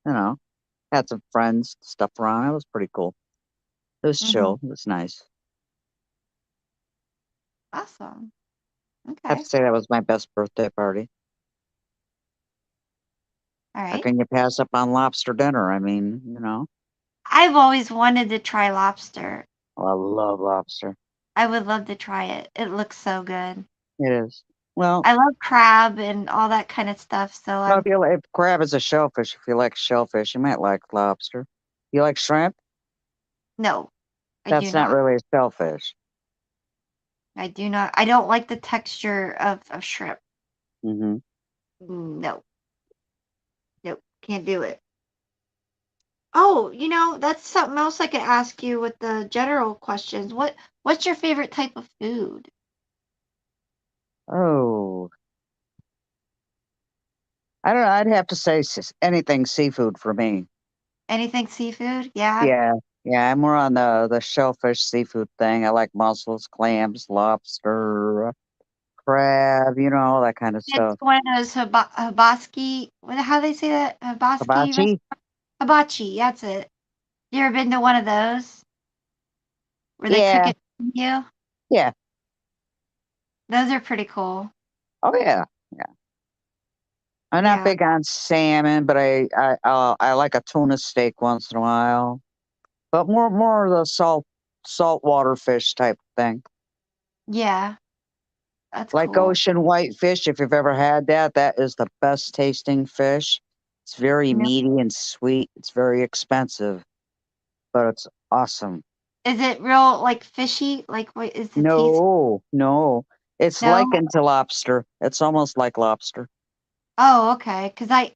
You know, had some friends, stuff around. It was pretty cool. It was Mm-hmm. chill. It was nice. Awesome. I have Okay. to say that was my best birthday party. All How right. can you pass up on lobster dinner? I mean, you know, I've always wanted to try lobster. I love lobster. I would love to try it. It looks so good. It is. Well, I love crab and all that kind of stuff. So well, if crab is a shellfish, if you like shellfish, you might like lobster. You like shrimp? no, I do That's not not. really a shellfish. I do not. I don't like the texture of shrimp. Hmm. No, nope, can't do it. Oh, that's something else I could ask you with the general questions. What's your favorite type of food? Oh, I don't know. I'd have to say anything seafood for me. Anything seafood? Yeah. Yeah, yeah. I'm more on the shellfish seafood thing. I like mussels, clams, lobster, crab. You know, all that kind of It's stuff. one of those hibachi. How they say that? Hibachi Hibachi. hibachi. That's it. You ever been to one of those where they cook Yeah, it for you? yeah. Those are pretty cool. Oh yeah, yeah. I'm not Yeah. big on salmon, but I like a tuna steak once in a while. But more of the saltwater fish type thing. Yeah. That's Like cool. ocean whitefish, if you've ever had that, that is the best tasting fish. It's very No. meaty and sweet. It's very expensive, but it's awesome. Is it real like fishy? Like what is the taste? No, no. It's No? likened to lobster. It's almost like lobster. Oh, okay. Cause I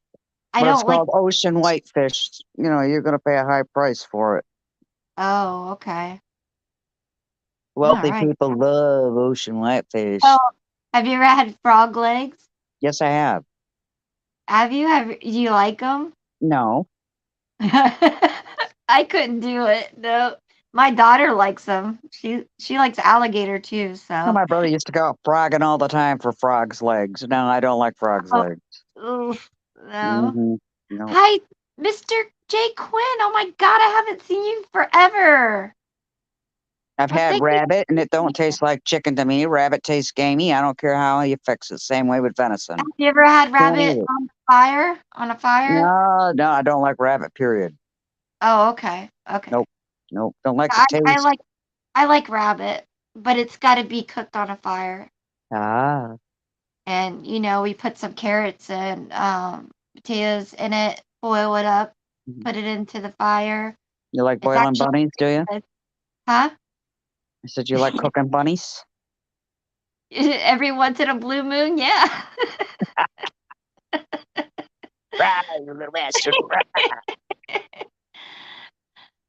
But it's don't like. called ocean whitefish. You know, you're gonna pay a high price for it. Oh, okay. All Wealthy right. people love ocean Oh, whitefish. have you ever had frog legs? Yes, I have. Have you? Do you like them? No. I couldn't do it. No. My daughter likes them. She likes alligator too, No, so. my brother used to go out frogging all the time for frog's legs. No, I don't like frog's Oh, legs. oof, no. Mm-hmm. No. Hi, Mr. J. Quinn. Oh my God, I haven't seen you forever. I've Well, had thank you for rabbit and it being don't here. taste like chicken to me. Rabbit tastes gamey. I don't care how you fix it. Same way with Have venison. you ever had Can't rabbit eat it. on the fire? On a fire? No, no, I don't like rabbit, period. Oh, okay. Okay. Nope. Nope. Don't like the I taste. like rabbit, but it's got to be cooked on a fire. Ah. And we put some carrots and potatoes in it, boil it up, Mhm. put it into the fire. You like It's boiling actually bunnies, do you? good. Huh? I said you like cooking bunnies? Every once in a blue moon, yeah. Right, you little bastard.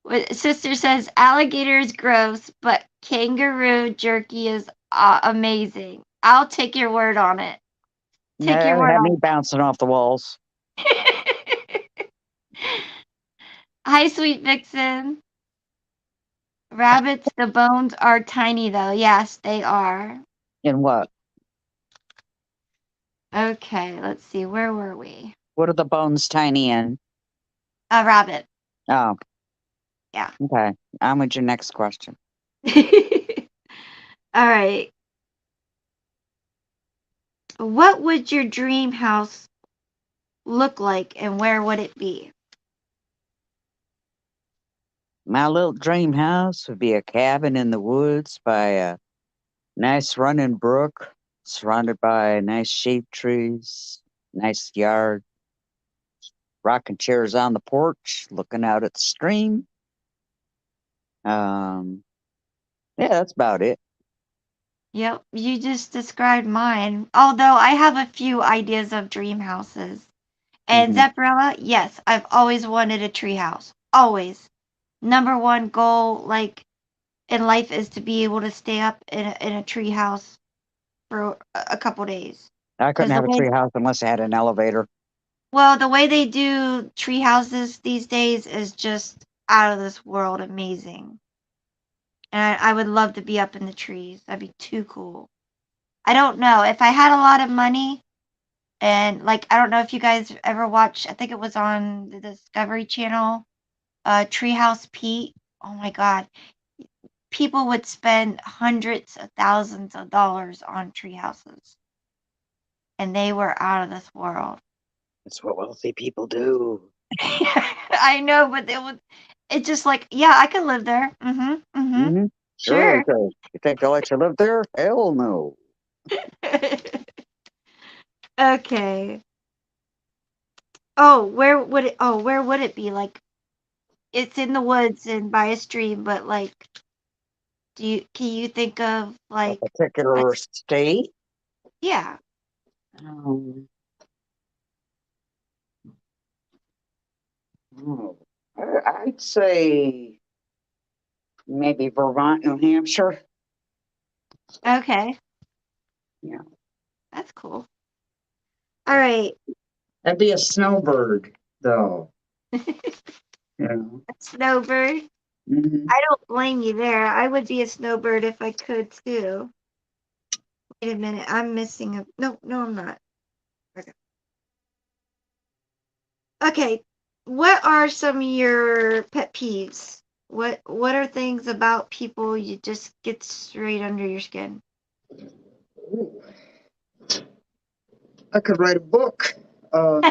Right. Sister says alligator is gross, but kangaroo jerky is amazing. I'll take your word on it. Take your That word had on me bouncing off the walls. it. Hi, sweet vixen. Rabbits, the bones are tiny though. Yes, they are. In what? Okay, let's see. Where were we? What are the bones tiny in? A rabbit. Oh, Yeah. okay. On with your next question. All right. What would your dream house look like and where would it be? My little dream house would be a cabin in the woods by a nice running brook, surrounded by nice shade trees, nice yard, rocking chairs on the porch, looking out at the stream. Um, yeah, that's about it. Yep, you just described mine. Although I have a few ideas of dream houses. And Hmm. Zephyrinella, yes, I've always wanted a tree house. Always. Number one goal, like in life, is to be able to stay up in a tree house for a couple days. I couldn't Because have a tree house unless I had an elevator. the way they do tree houses these days is just out of this world amazing. And I would love to be up in the trees. That'd be too cool. I don't know. If I had a lot of money, and like, I don't know if you guys ever watched, I think it was on the Discovery Channel, Treehouse Pete. Oh my God. People would spend hundreds of thousands of dollars on tree houses, and they were out of this world. That's what wealthy people do. I know, but it's just like, yeah, I could live there. Hmm. Sure they Sure. could. You think they'll let you live there? Hell no. Okay. Where would it be? Like, it's in the woods and by a stream, but like, can you think of A like a, particular state? yeah. Um, oh, I'd say maybe Vermont, New Hampshire. Okay, Yeah. that's cool. All right. That'd be a snowbird, though. Yeah. Snowbird. Hmm. I don't blame you there. I would be a snowbird if I could too. Wait a minute. I'm missing a. No, no, I'm not. Okay. Okay. What are some of your pet peeves? What are things about people you just get straight under your skin? Ooh, I could write a book. Um,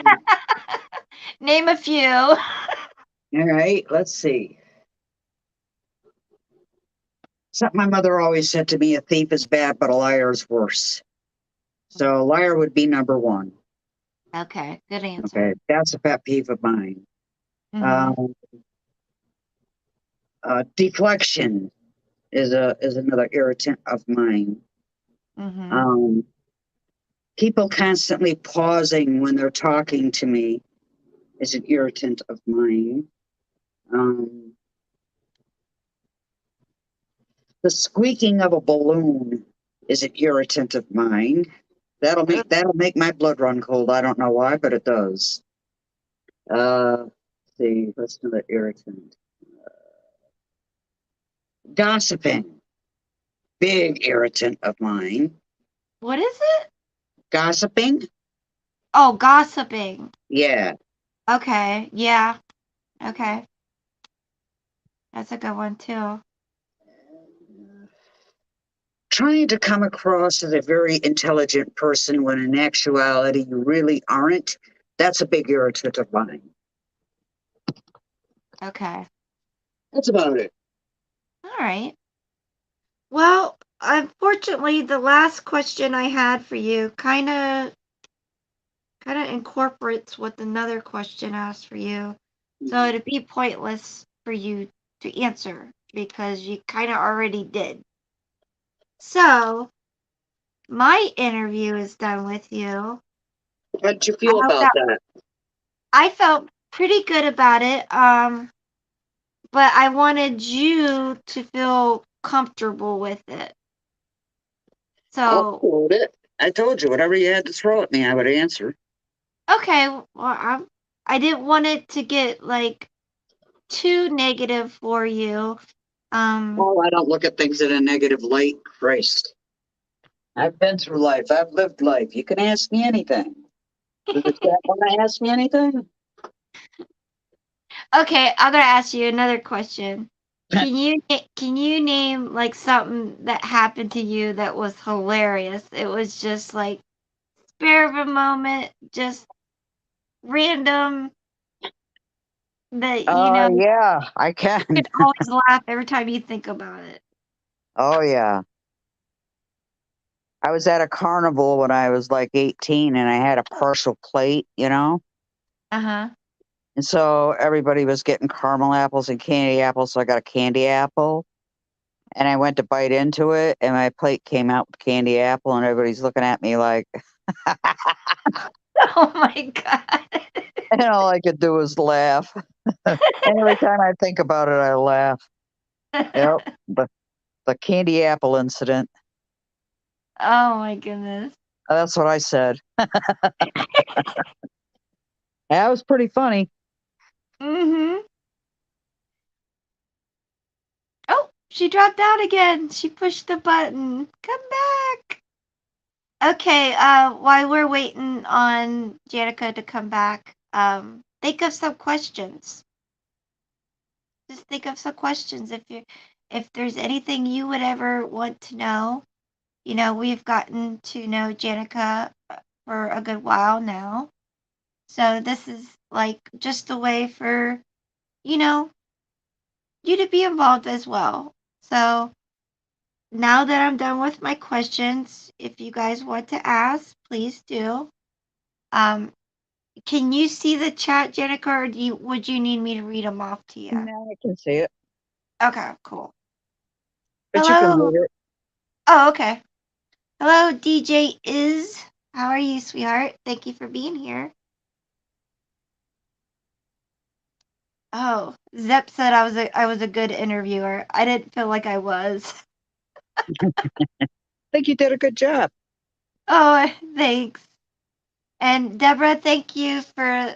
Name a few. all right, let's see. Something my mother always said to me: a thief is bad, but a liar is worse. So, a liar would be number one. Okay, good answer. Okay, that's a pet peeve of mine. Mhm. Um, deflection is another irritant of mine. Mhm. Um, people constantly pausing when they're talking to me is an irritant of mine. Um, the squeaking of a balloon is an irritant of mine. Ugh. That'll make my blood run cold. I don't know why, but it does. Let's see, what's another irritant? Gossiping, big irritant of mine. What is it? Gossiping, Oh, gossiping. yeah. Okay. Yeah. Okay. That's a good one too. Trying to come across as a very intelligent person when in actuality you really aren't. That's a big irritant of mine. Okay. That's about it. All right. Well, unfortunately, the last question I had for you kind of incorporates what another question asked for you. So Mhm. it'd be pointless for you to answer because you kind of already did. So my interview is done with you. How did you I feel hope about that that? I felt pretty good about it. But I wanted you to feel comfortable with it. I'll So, quote it. I told you, whatever you had to throw at me, I would answer. okay, well, I didn't want it to get like too negative for you. Um, Oh, I don't look at things in a negative light. Christ. I've been through life. I've lived life. You can ask me anything. Does the chat want to ask me anything? okay, I'm gonna ask you another question. Can you name like something that happened to you that was hilarious? It was just like spare of a moment, just random that Yeah, I can. could always laugh every time you think about it. Oh, yeah. I was at a carnival when I was like 18 and I had a partial plate, you know? Uh huh. And so everybody was getting caramel apples and candy apples. So I got a candy apple and I went to bite into it and my plate came out with candy apple and everybody's looking at me like, Oh my god. and all I could do was laugh. And every time I think about it, I laugh. Yep. The, the candy apple incident. Oh my goodness. That's what I said. That was pretty funny. Mhm. Oh, she dropped out again. She pushed the button. Come back. Okay, while we're waiting on Janica to come back, think of some questions. Just think of some questions if there's anything you would ever want to know. We've gotten to know Janica for a good while now. So this is like just a way for, you know, you to be involved as well. So now that I'm done with my questions, if you guys want to ask, please do. Um, can you see the chat, Jenica, or would you need me to read them off to you? Now I can see it, Okay, cool. but you can Hello. read it. Oh, okay. Hello, DJ Is. How are you, sweetheart? Thank you for being here. Oh, Zep said I was a good interviewer. I didn't feel like I was. think you did a good job. Oh, thanks. And Deborah, thank you for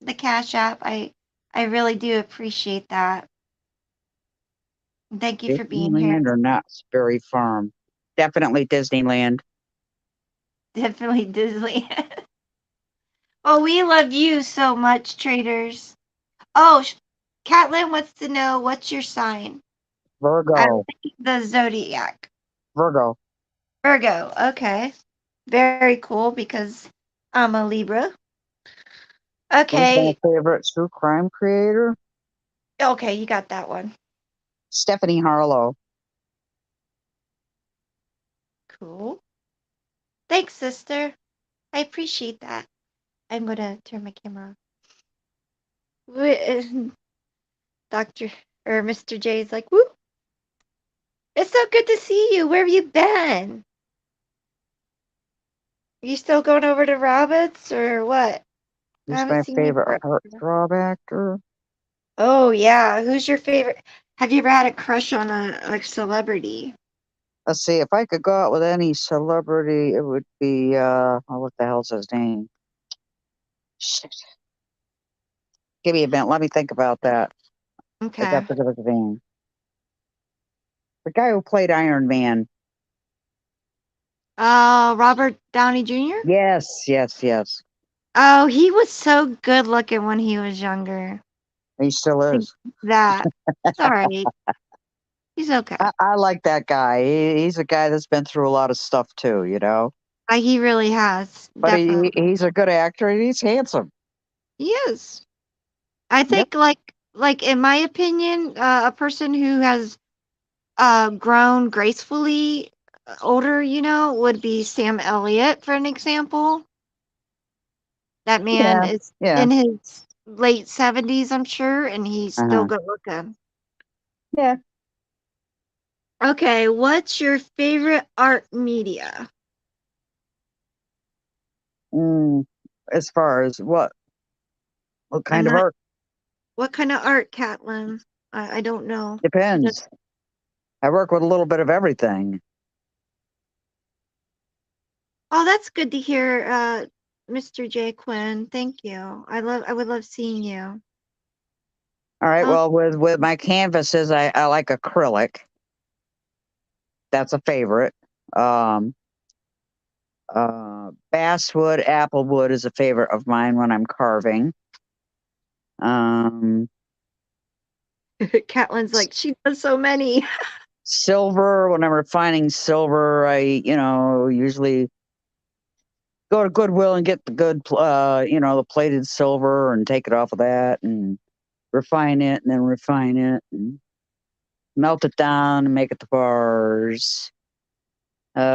the Cash App. I really do appreciate that. Thank you for being here. Disneyland or Knott's Berry Farm? Definitely Disneyland. Definitely Disney. Oh, we love you so much, traders. Oh, Catlin wants to know what's your sign. I Virgo. like the zodiac. Virgo. Virgo. Okay. Very cool because I'm a Libra. Who's my Okay. favorite true crime creator? Okay, you got that one. Stephanie Harlow. Cool. Thanks, sister. I appreciate that. I'm gonna turn my camera off. Doctor or Mr. J is like, woo! It's so good to see you. Where have you been? Are you still going over to Rabbits or what? I Who's haven't my seen you favorite forever. heartthrob actor? Oh yeah, who's your favorite? Have you ever had a crush on a celebrity? Let's see, if I could go out with any celebrity, it would be oh, what the hell's his name? Shit. Give me a minute. Let me think about that. I got Okay. to his name. The guy who played Iron Man. Robert Downey Jr. Yes, yes, yes. Oh, he was so good looking when he was younger. He still Like is. that. It's all right. He's okay. I like that guy. He's a guy that's been through a lot of stuff too, you know. He really has, But definitely. he's a good actor and he's handsome. He is. I Yep. think like in my opinion, a person who has grown gracefully older, would be Sam Elliott, for an example. That man Yeah. is Yeah. in his late 70s, I'm sure, and he's still Uh-huh. good looking. Yeah. Okay, what's your favorite art media? Mm, as far as what I'm kind of not. art? What kind of art, Catlin? I don't know. She does. Depends. I work with a little bit of everything. Oh, that's good to hear, Mr. J. Quinn. Thank you. I would love seeing you. All right. Oh, Well, with my canvases, I like acrylic. That's a favorite. Um, basswood, applewood is a favorite of mine when I'm carving. Um, Catlin's like, she does so many. silver, when I'm refining silver, usually go to Goodwill and get the the plated silver and take it off of that and refine it and then refine it and melt it down and make it the bars.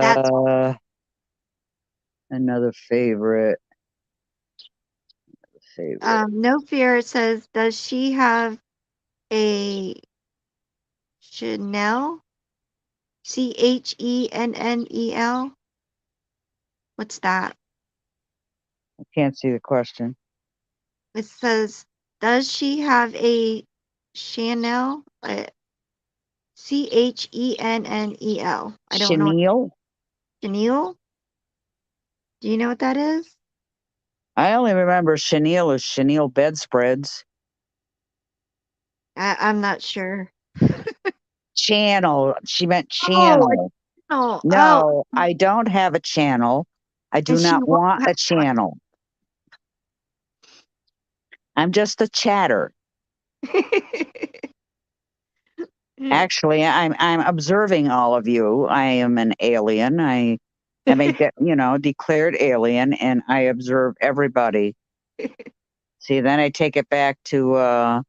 That's Uh, another favorite. no fear. It says, does she have a Chanel? Chenennel? What's that? I can't see the question. It says, does she have a Chanel? Chenennel. I don't know. Chenille? Chanel? Do you know what that is? I only remember chenille as chenille bedspreads. I'm not sure. Channel. She meant Oh, a channel. channel. Oh, No, I don't have a channel. I and do she not won't want have a channel. I'm just a chatter. Actually, I'm observing all of you. I am an alien. I am a declared alien, and I observe everybody. See, then I take it back to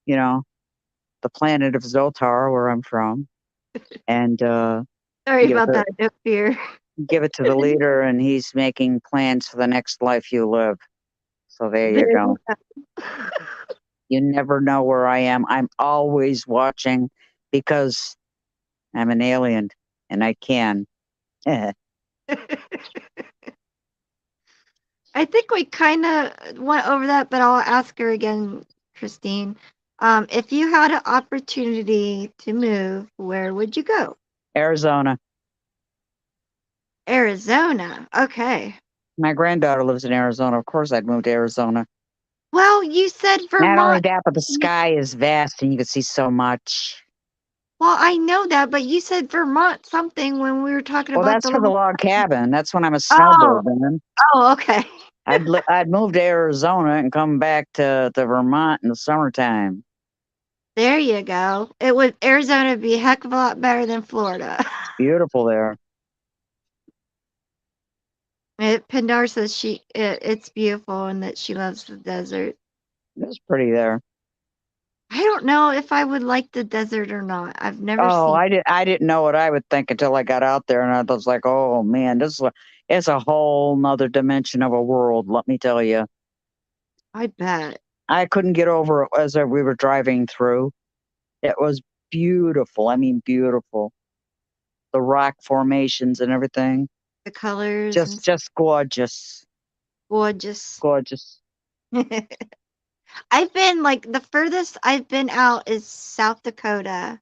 you know the planet of Zotar, where I'm from, and Sorry give about it that, no fear. give it to the leader, and he's making plans for the next life you live. So there There you you go. go. You never know where I am. I'm always watching because I'm an alien and I can. I think we kind of went over that, but I'll ask her again, Christine. If you had an opportunity to move, where would you go? Arizona. Arizona. Okay. My granddaughter lives in Arizona. Of course, I'd move to Arizona. Well, you said Not only Vermont. that, but the sky is vast and you can see so much. Well, I know that, but you said Vermont something when we were talking Well, about that's the for the last. log cabin. That's when I'm a Oh, snowbird, then. oh, okay. I'd move to Arizona and come back to Vermont in the summertime. There you go. It would Arizona would be a heck of a lot better than Florida. It's beautiful there. Pandar says it's beautiful and that she loves the desert. It's pretty there. I don't know if I would like the desert or not. I've never Oh, seen. I didn't know what I would think until I got out there, and I was like, oh man, it's a whole nother dimension of a world. Let me tell you, I bet I couldn't get over it as we were driving through. It was beautiful. I mean, beautiful. The rock formations and everything, the colors and just gorgeous, gorgeous. gorgeous. I've been like the furthest I've been out is South Dakota,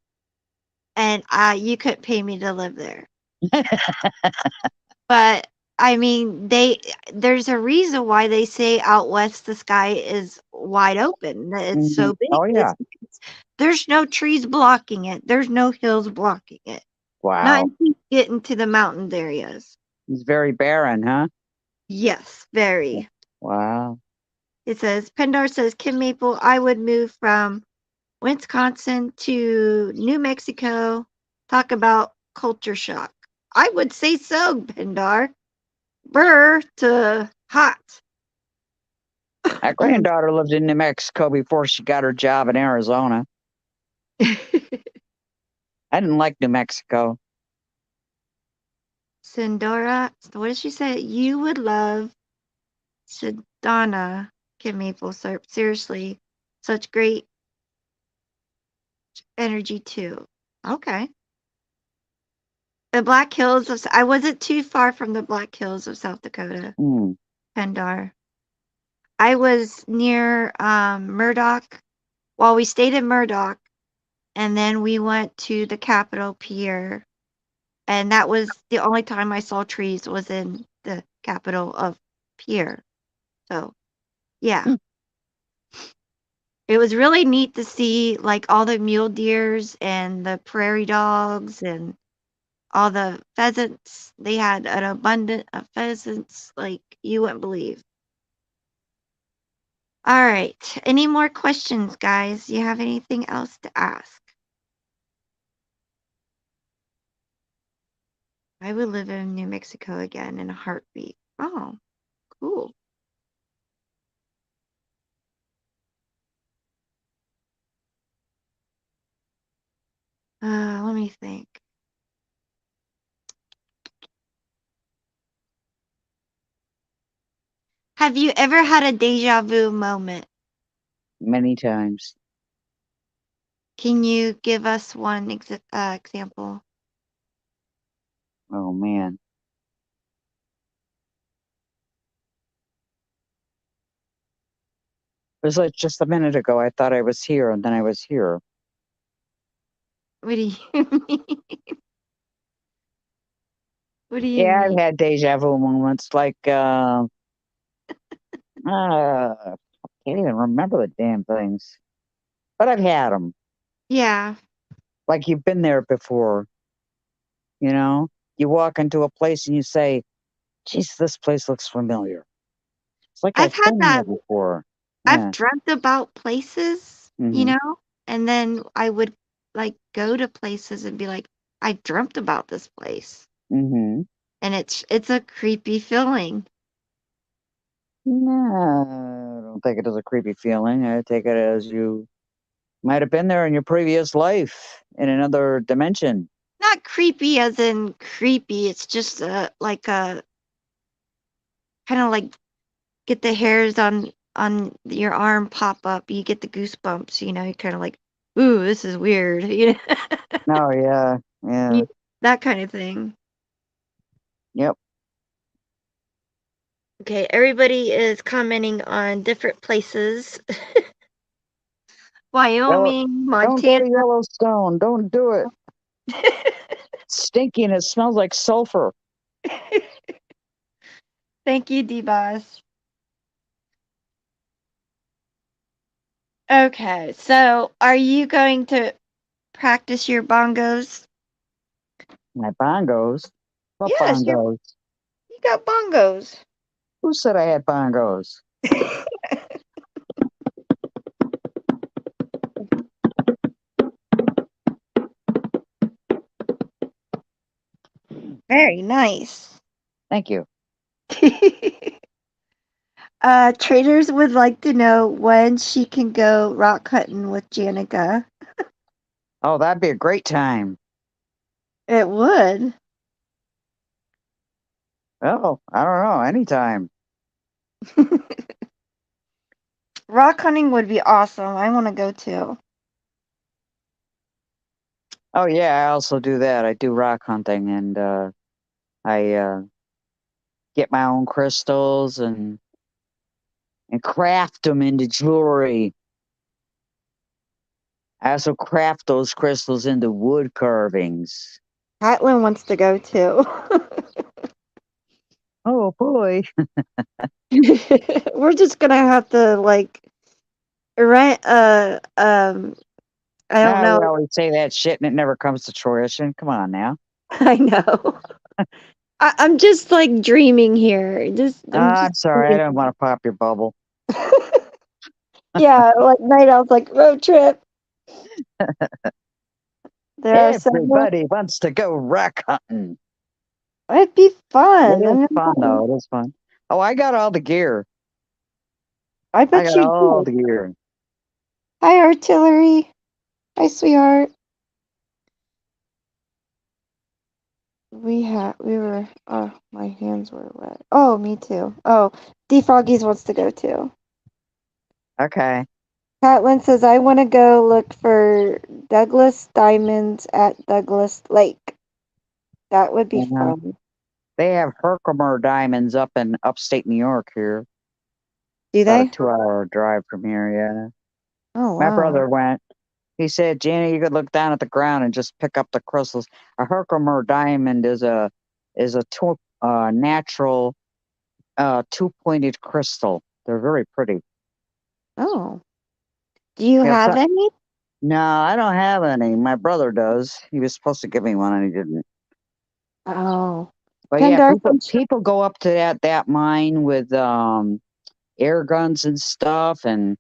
and you couldn't pay me to live there. But I mean, there's a reason why they say out west the sky is wide open. It's so big. Oh yeah, There's no trees blocking it. There's no hills blocking it. Not wow. until you get into the mountain areas. It's very barren, huh? Yes, very. Wow. It says Pendar says Kim Maple, I would move from Wisconsin to New Mexico. Talk about culture shock. I would say so, Pendar. Burr to hot. My granddaughter lived in New Mexico before she got her job in Arizona. I didn't like New Mexico. Sindora, what did she say? You would love Sedona, Kim Maple. Seriously, such great energy too. Okay. The Black Hills of I wasn't too far from the Black Hills of South Dakota, Mm. Pendar. I was near Murdoch. Well, we stayed in Murdoch, and then we went to the Capitol Pier, and that was the only time I saw trees was in the Capitol of Pier. So yeah, Mm. it was really neat to see like all the mule deers and the prairie dogs and all the pheasants. They had an abundance of pheasants like you wouldn't believe. All right. Any more questions, guys? You have anything else to ask? I would live in New Mexico again in a heartbeat. Oh, cool. Let me think. Have you ever had a deja vu moment? Many times. Can you give us one example? Oh man. It was like just a minute ago I thought I was here and then I was here. What do you mean? What do you Yeah, I've mean? had deja vu moments like I can't even remember the damn things. But I've had them. Yeah, Like you've been there before, you know? You walk into a place and you say, geez, this place looks familiar. It's like I've I've had been that. here before. I've Yeah. dreamt about places, Mm-hmm. and then I would like go to places and be like, I dreamt about this place. Mm-hmm. And it's a creepy feeling. No, I don't think it is a creepy feeling. I take it as you might have been there in your previous life in another dimension. Not creepy as in creepy, it's just like a kind of like get the hairs on your arm pop up. You get the goosebumps, you're kind of like, ooh, this is weird, Oh, yeah. Yeah. You- that kind of thing. Yep. Okay, everybody is commenting on different places. Yellow, Wyoming, don't go Montana. to Yellowstone. Don't do it. It's stinky and it smells like sulfur. Thank you, D-Boss. Okay, so are you going to practice your bongos? My bongos. What Yes, bongos? you got bongos. Who said I had bongos? Very nice. Thank you. Traders would like to know when she can go rock hunting with Janica. Oh, that'd be a great time. It would. Oh, I don't know. Anytime. Rock hunting would be awesome. I want to go too. Oh yeah, I also do that. I do rock hunting and I get my own crystals and craft them into jewelry. I also craft those crystals into wood carvings. Catlin wants to go too. Oh boy. We're just gonna have to like rent I don't Now we know. always say that shit and it never comes to fruition. Come on now. I know. I'm just like dreaming here. Just I'm Ah, just I'm sorry. I dreaming. don't want to pop your bubble. Yeah, like night owls like road trip. There are several. Everybody wants to go rock hunting. It'd be It fun. is fun though. It is fun. Oh, I got all the gear. I I bet got you all do. the gear. Hi, artillery. Hi, sweetheart. We were oh my hands were wet. Oh, me too. Oh, D Froggies wants to go too. Okay. Catlin says I wanna go look for Douglas diamonds at Douglas Lake. That would be Yeah. fun. They have Herkimer diamonds up in upstate New York here. Do About a they? 2-hour drive from here, yeah. Oh My wow. brother went. He said, Jenny, you could look down at the ground and just pick up the crystals. A Herkimer diamond is a natural two-pointed crystal. They're very pretty. Oh. Do you Yeah, have any? no, I don't have any. My brother does. He was supposed to give me one and he didn't. Oh. But yeah, people Pendarfish. people go up to that mine with air guns and stuff and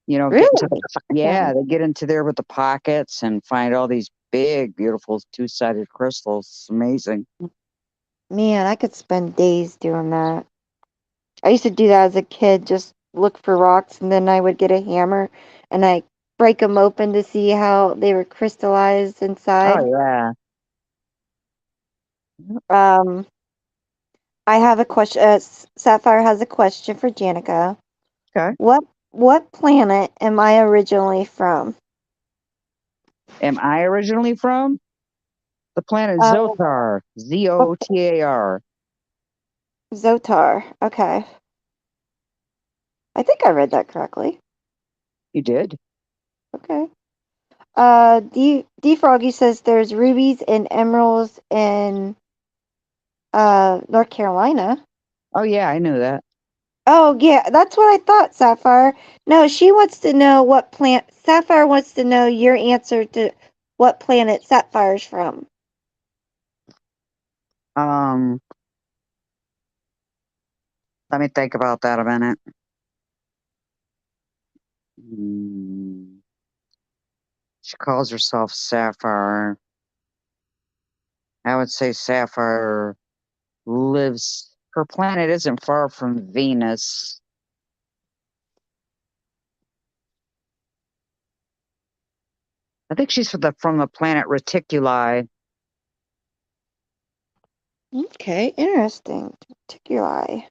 get into the Really? Okay. yeah, they get into there with the pockets and find all these big, beautiful two-sided crystals. It's amazing. Man, I could spend days doing that. I used to do that as a kid, just look for rocks, and then I would get a hammer and I break them open to see how they were crystallized Oh inside. yeah. Um, I have a question. Sapphire has a question for Janica. Okay. What planet am I originally from? Am I originally from the planet Um, Zotar? what, Zotar. Zotar. Okay, I think I read that correctly. You did? Okay. D Froggy says there's rubies and emeralds in North Carolina. Oh yeah, I knew that. Oh yeah, that's what I thought, Sapphire. No, she wants to know what plant. Sapphire wants to know your answer to what planet Sapphire's from. Um, Let me think about that a minute. Hmm. She calls herself Sapphire. I would say Sapphire lives. Her planet isn't far from Venus. I think she's from the planet Reticuli. Okay, interesting. Reticuli.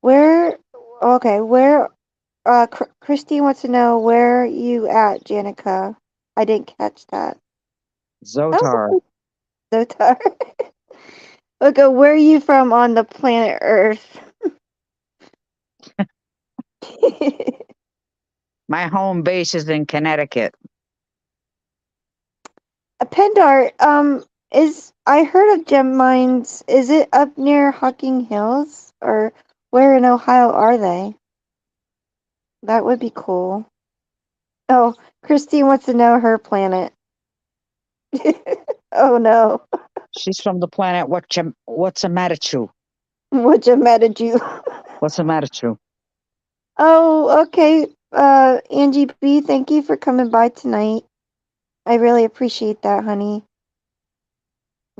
Where? Okay, where? Christy wants to know where you at, Janica. I didn't catch that. Zotar. Oh, Zotar. Okay, where are you from on the planet Earth? My home base is in Connecticut. Pendar, is I heard of gem mines. Is it up near Hocking Hills or where in Ohio are they? That would be cool. Oh, Christine wants to know her planet. Oh no, She's from the planet what's a Matachu? what gem did you? What's a Matachu? Oh, okay. Angie B, thank you for coming by tonight. I really appreciate that, honey.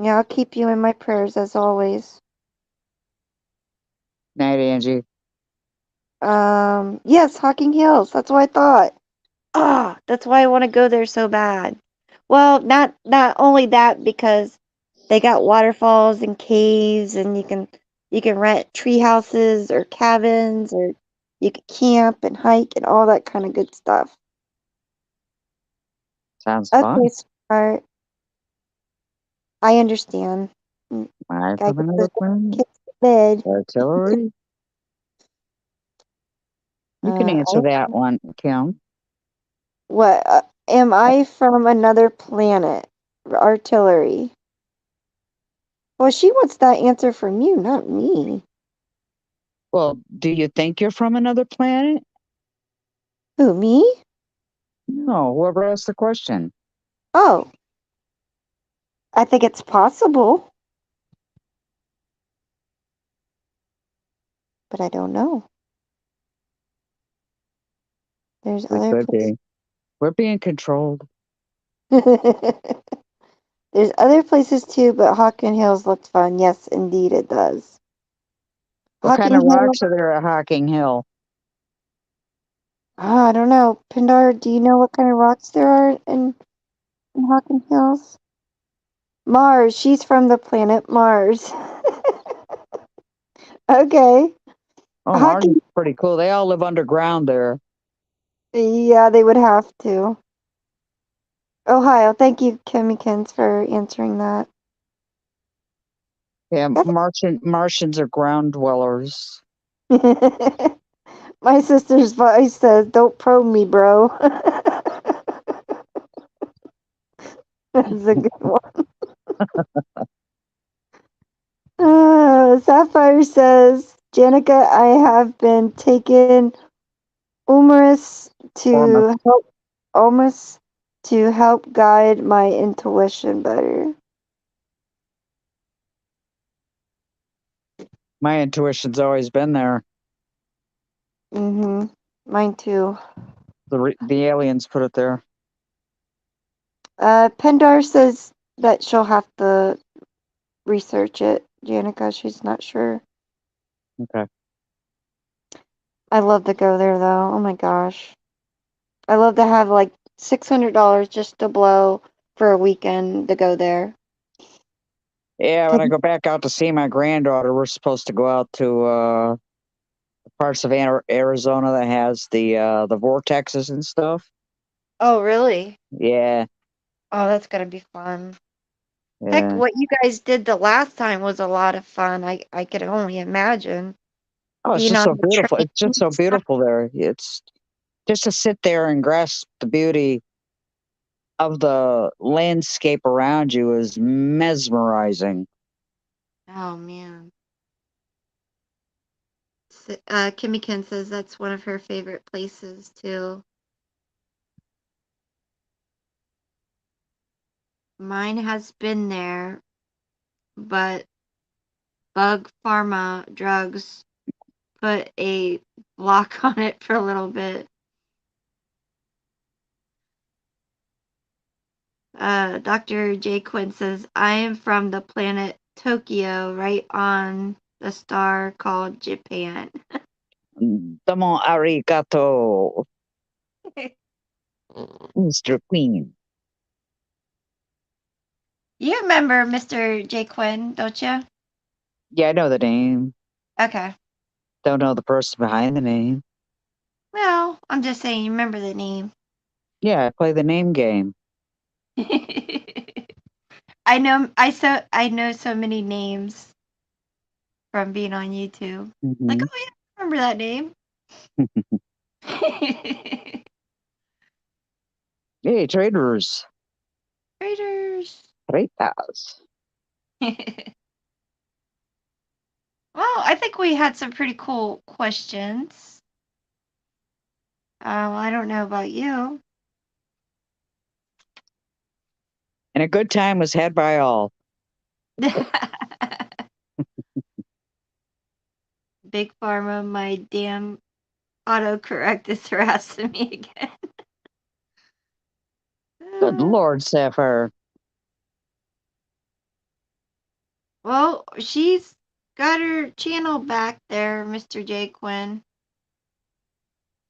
Yeah, I'll keep you in my prayers as always. Night, Angie. Yes, Hocking Hills. That's what I thought. Ah, that's why I want to go there so bad. Well, not only that because they got waterfalls and caves, and you can rent tree houses or cabins, or you could camp and hike and all that kind of good stuff. Sounds Okay, fun. smart. I understand. Am I I from get another the planet? kids to bed. Artillery? You can answer that one, Kim. What? Am I from another planet? Artillery. Well, she wants that answer from you, not me. Well, do you think you're from another planet? Who, me? No, whoever asked the question. Oh, I think it's possible, but I don't know. There's We other could places. be. We're being controlled. There's other places too, but Hawken Hills looked fun. Yes, indeed it does. What kind Hawking of Hill. rocks are there at Hocking Hill? Oh, I don't know. Pindar, do you know what kind of rocks there are in Hawking Hills? Mars. She's from the planet Mars. Okay. Oh, Mars is Hawking. pretty cool. They all live underground there. Yeah, they would have to. Ohio. Thank you, Kimmykins, for answering that. Yeah, Martians are ground dwellers. My sister's voice says, "Don't probe me, bro." That's a good one. Sapphire says, Janica, I have been taking Umris Ormus. to help Almost to help guide my intuition better. My intuition's always been there. Mine too. The aliens put it there. Pendar says that she'll have to research it. Janica, she's not sure. Okay. I love to go there though. Oh my gosh. I love to have like $600 just to blow for a weekend to go there. Yeah, when I go back out to see my granddaughter, we're supposed to go out to parts of Arizona that has the vortexes and stuff. Oh, really? Yeah, Oh, that's gonna be fun. Heck, yeah. what you guys did the last time was a lot of fun. I could only imagine Oh, it's being just on so the beautiful. train It's just so and stuff. beautiful there. It's just to sit there and grasp the beauty of the landscape around you is mesmerizing. Oh man. Kimmy Ken says that's one of her favorite places too. Mine has been there, but Bug Pharma Drugs put a block on it for a little bit. Dr. J. Quinn says, I am from the planet Tokyo, right on the star called Japan. Domo arigato, Mr. Queen. You remember Mr. J. Quinn, don't you? Yeah, I know the name. Okay. Don't know the person behind the name. Well, I'm just saying you remember the name. Yeah, I play the name game. I know so many names from being on YouTube. Like, Hmm. oh yeah, I remember that name. Hey, traders. Traders. Fritas. Well, I think we had some pretty cool questions. I don't know about you. And a good time was had by all. Big Pharma, my damn autocorrect is harassing me again. Good Lord, Sapphire. Well, she's got her channel back there, Mr. J. Quinn.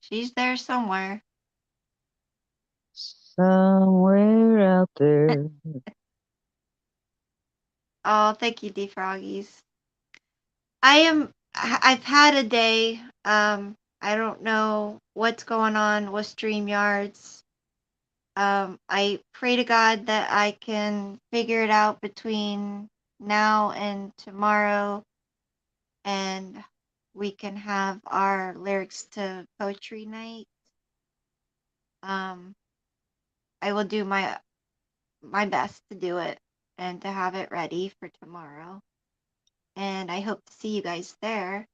She's there somewhere. Somewhere out there. Oh, thank you, Defroggies. I've had a day. I don't know what's going on with StreamYards. I pray to God that I can figure it out between now and tomorrow, and we can have our lyrics to poetry night. I will do my best to do it and to have it ready for tomorrow. And I hope to see you guys there.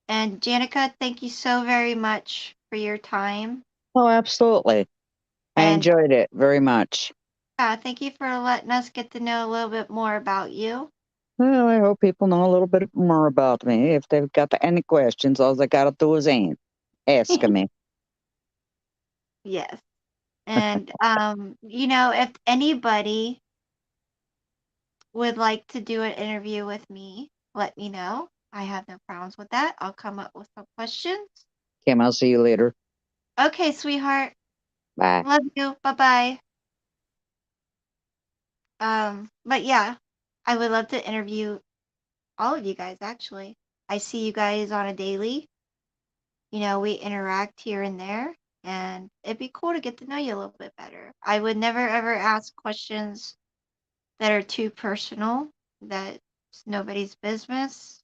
And Janica, thank you so very much for your time. Oh, absolutely. I And enjoyed it very much. yeah, thank you for letting us get to know a little bit more about you. Well, I hope people know a little bit more about me. If they've got any questions, all they got to do is ask me. Yes. And if anybody would like to do an interview with me, let me know. I have no problems with that. I'll come up with some questions. Kim, I'll see you later. Okay, sweetheart. Bye. Love you. Bye-bye. But yeah, I would love to interview all of you guys actually. I see you guys on a daily. We interact here and there, and it'd be cool to get to know you a little bit better. I would never ever ask questions that are too personal, that's nobody's business.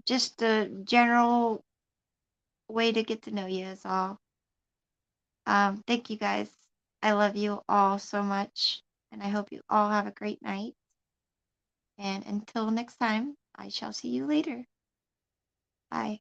Just a general way to get to know you is all. Thank you guys. I love you all so much, and I hope you all have a great night. And until next time, I shall see you later. Bye.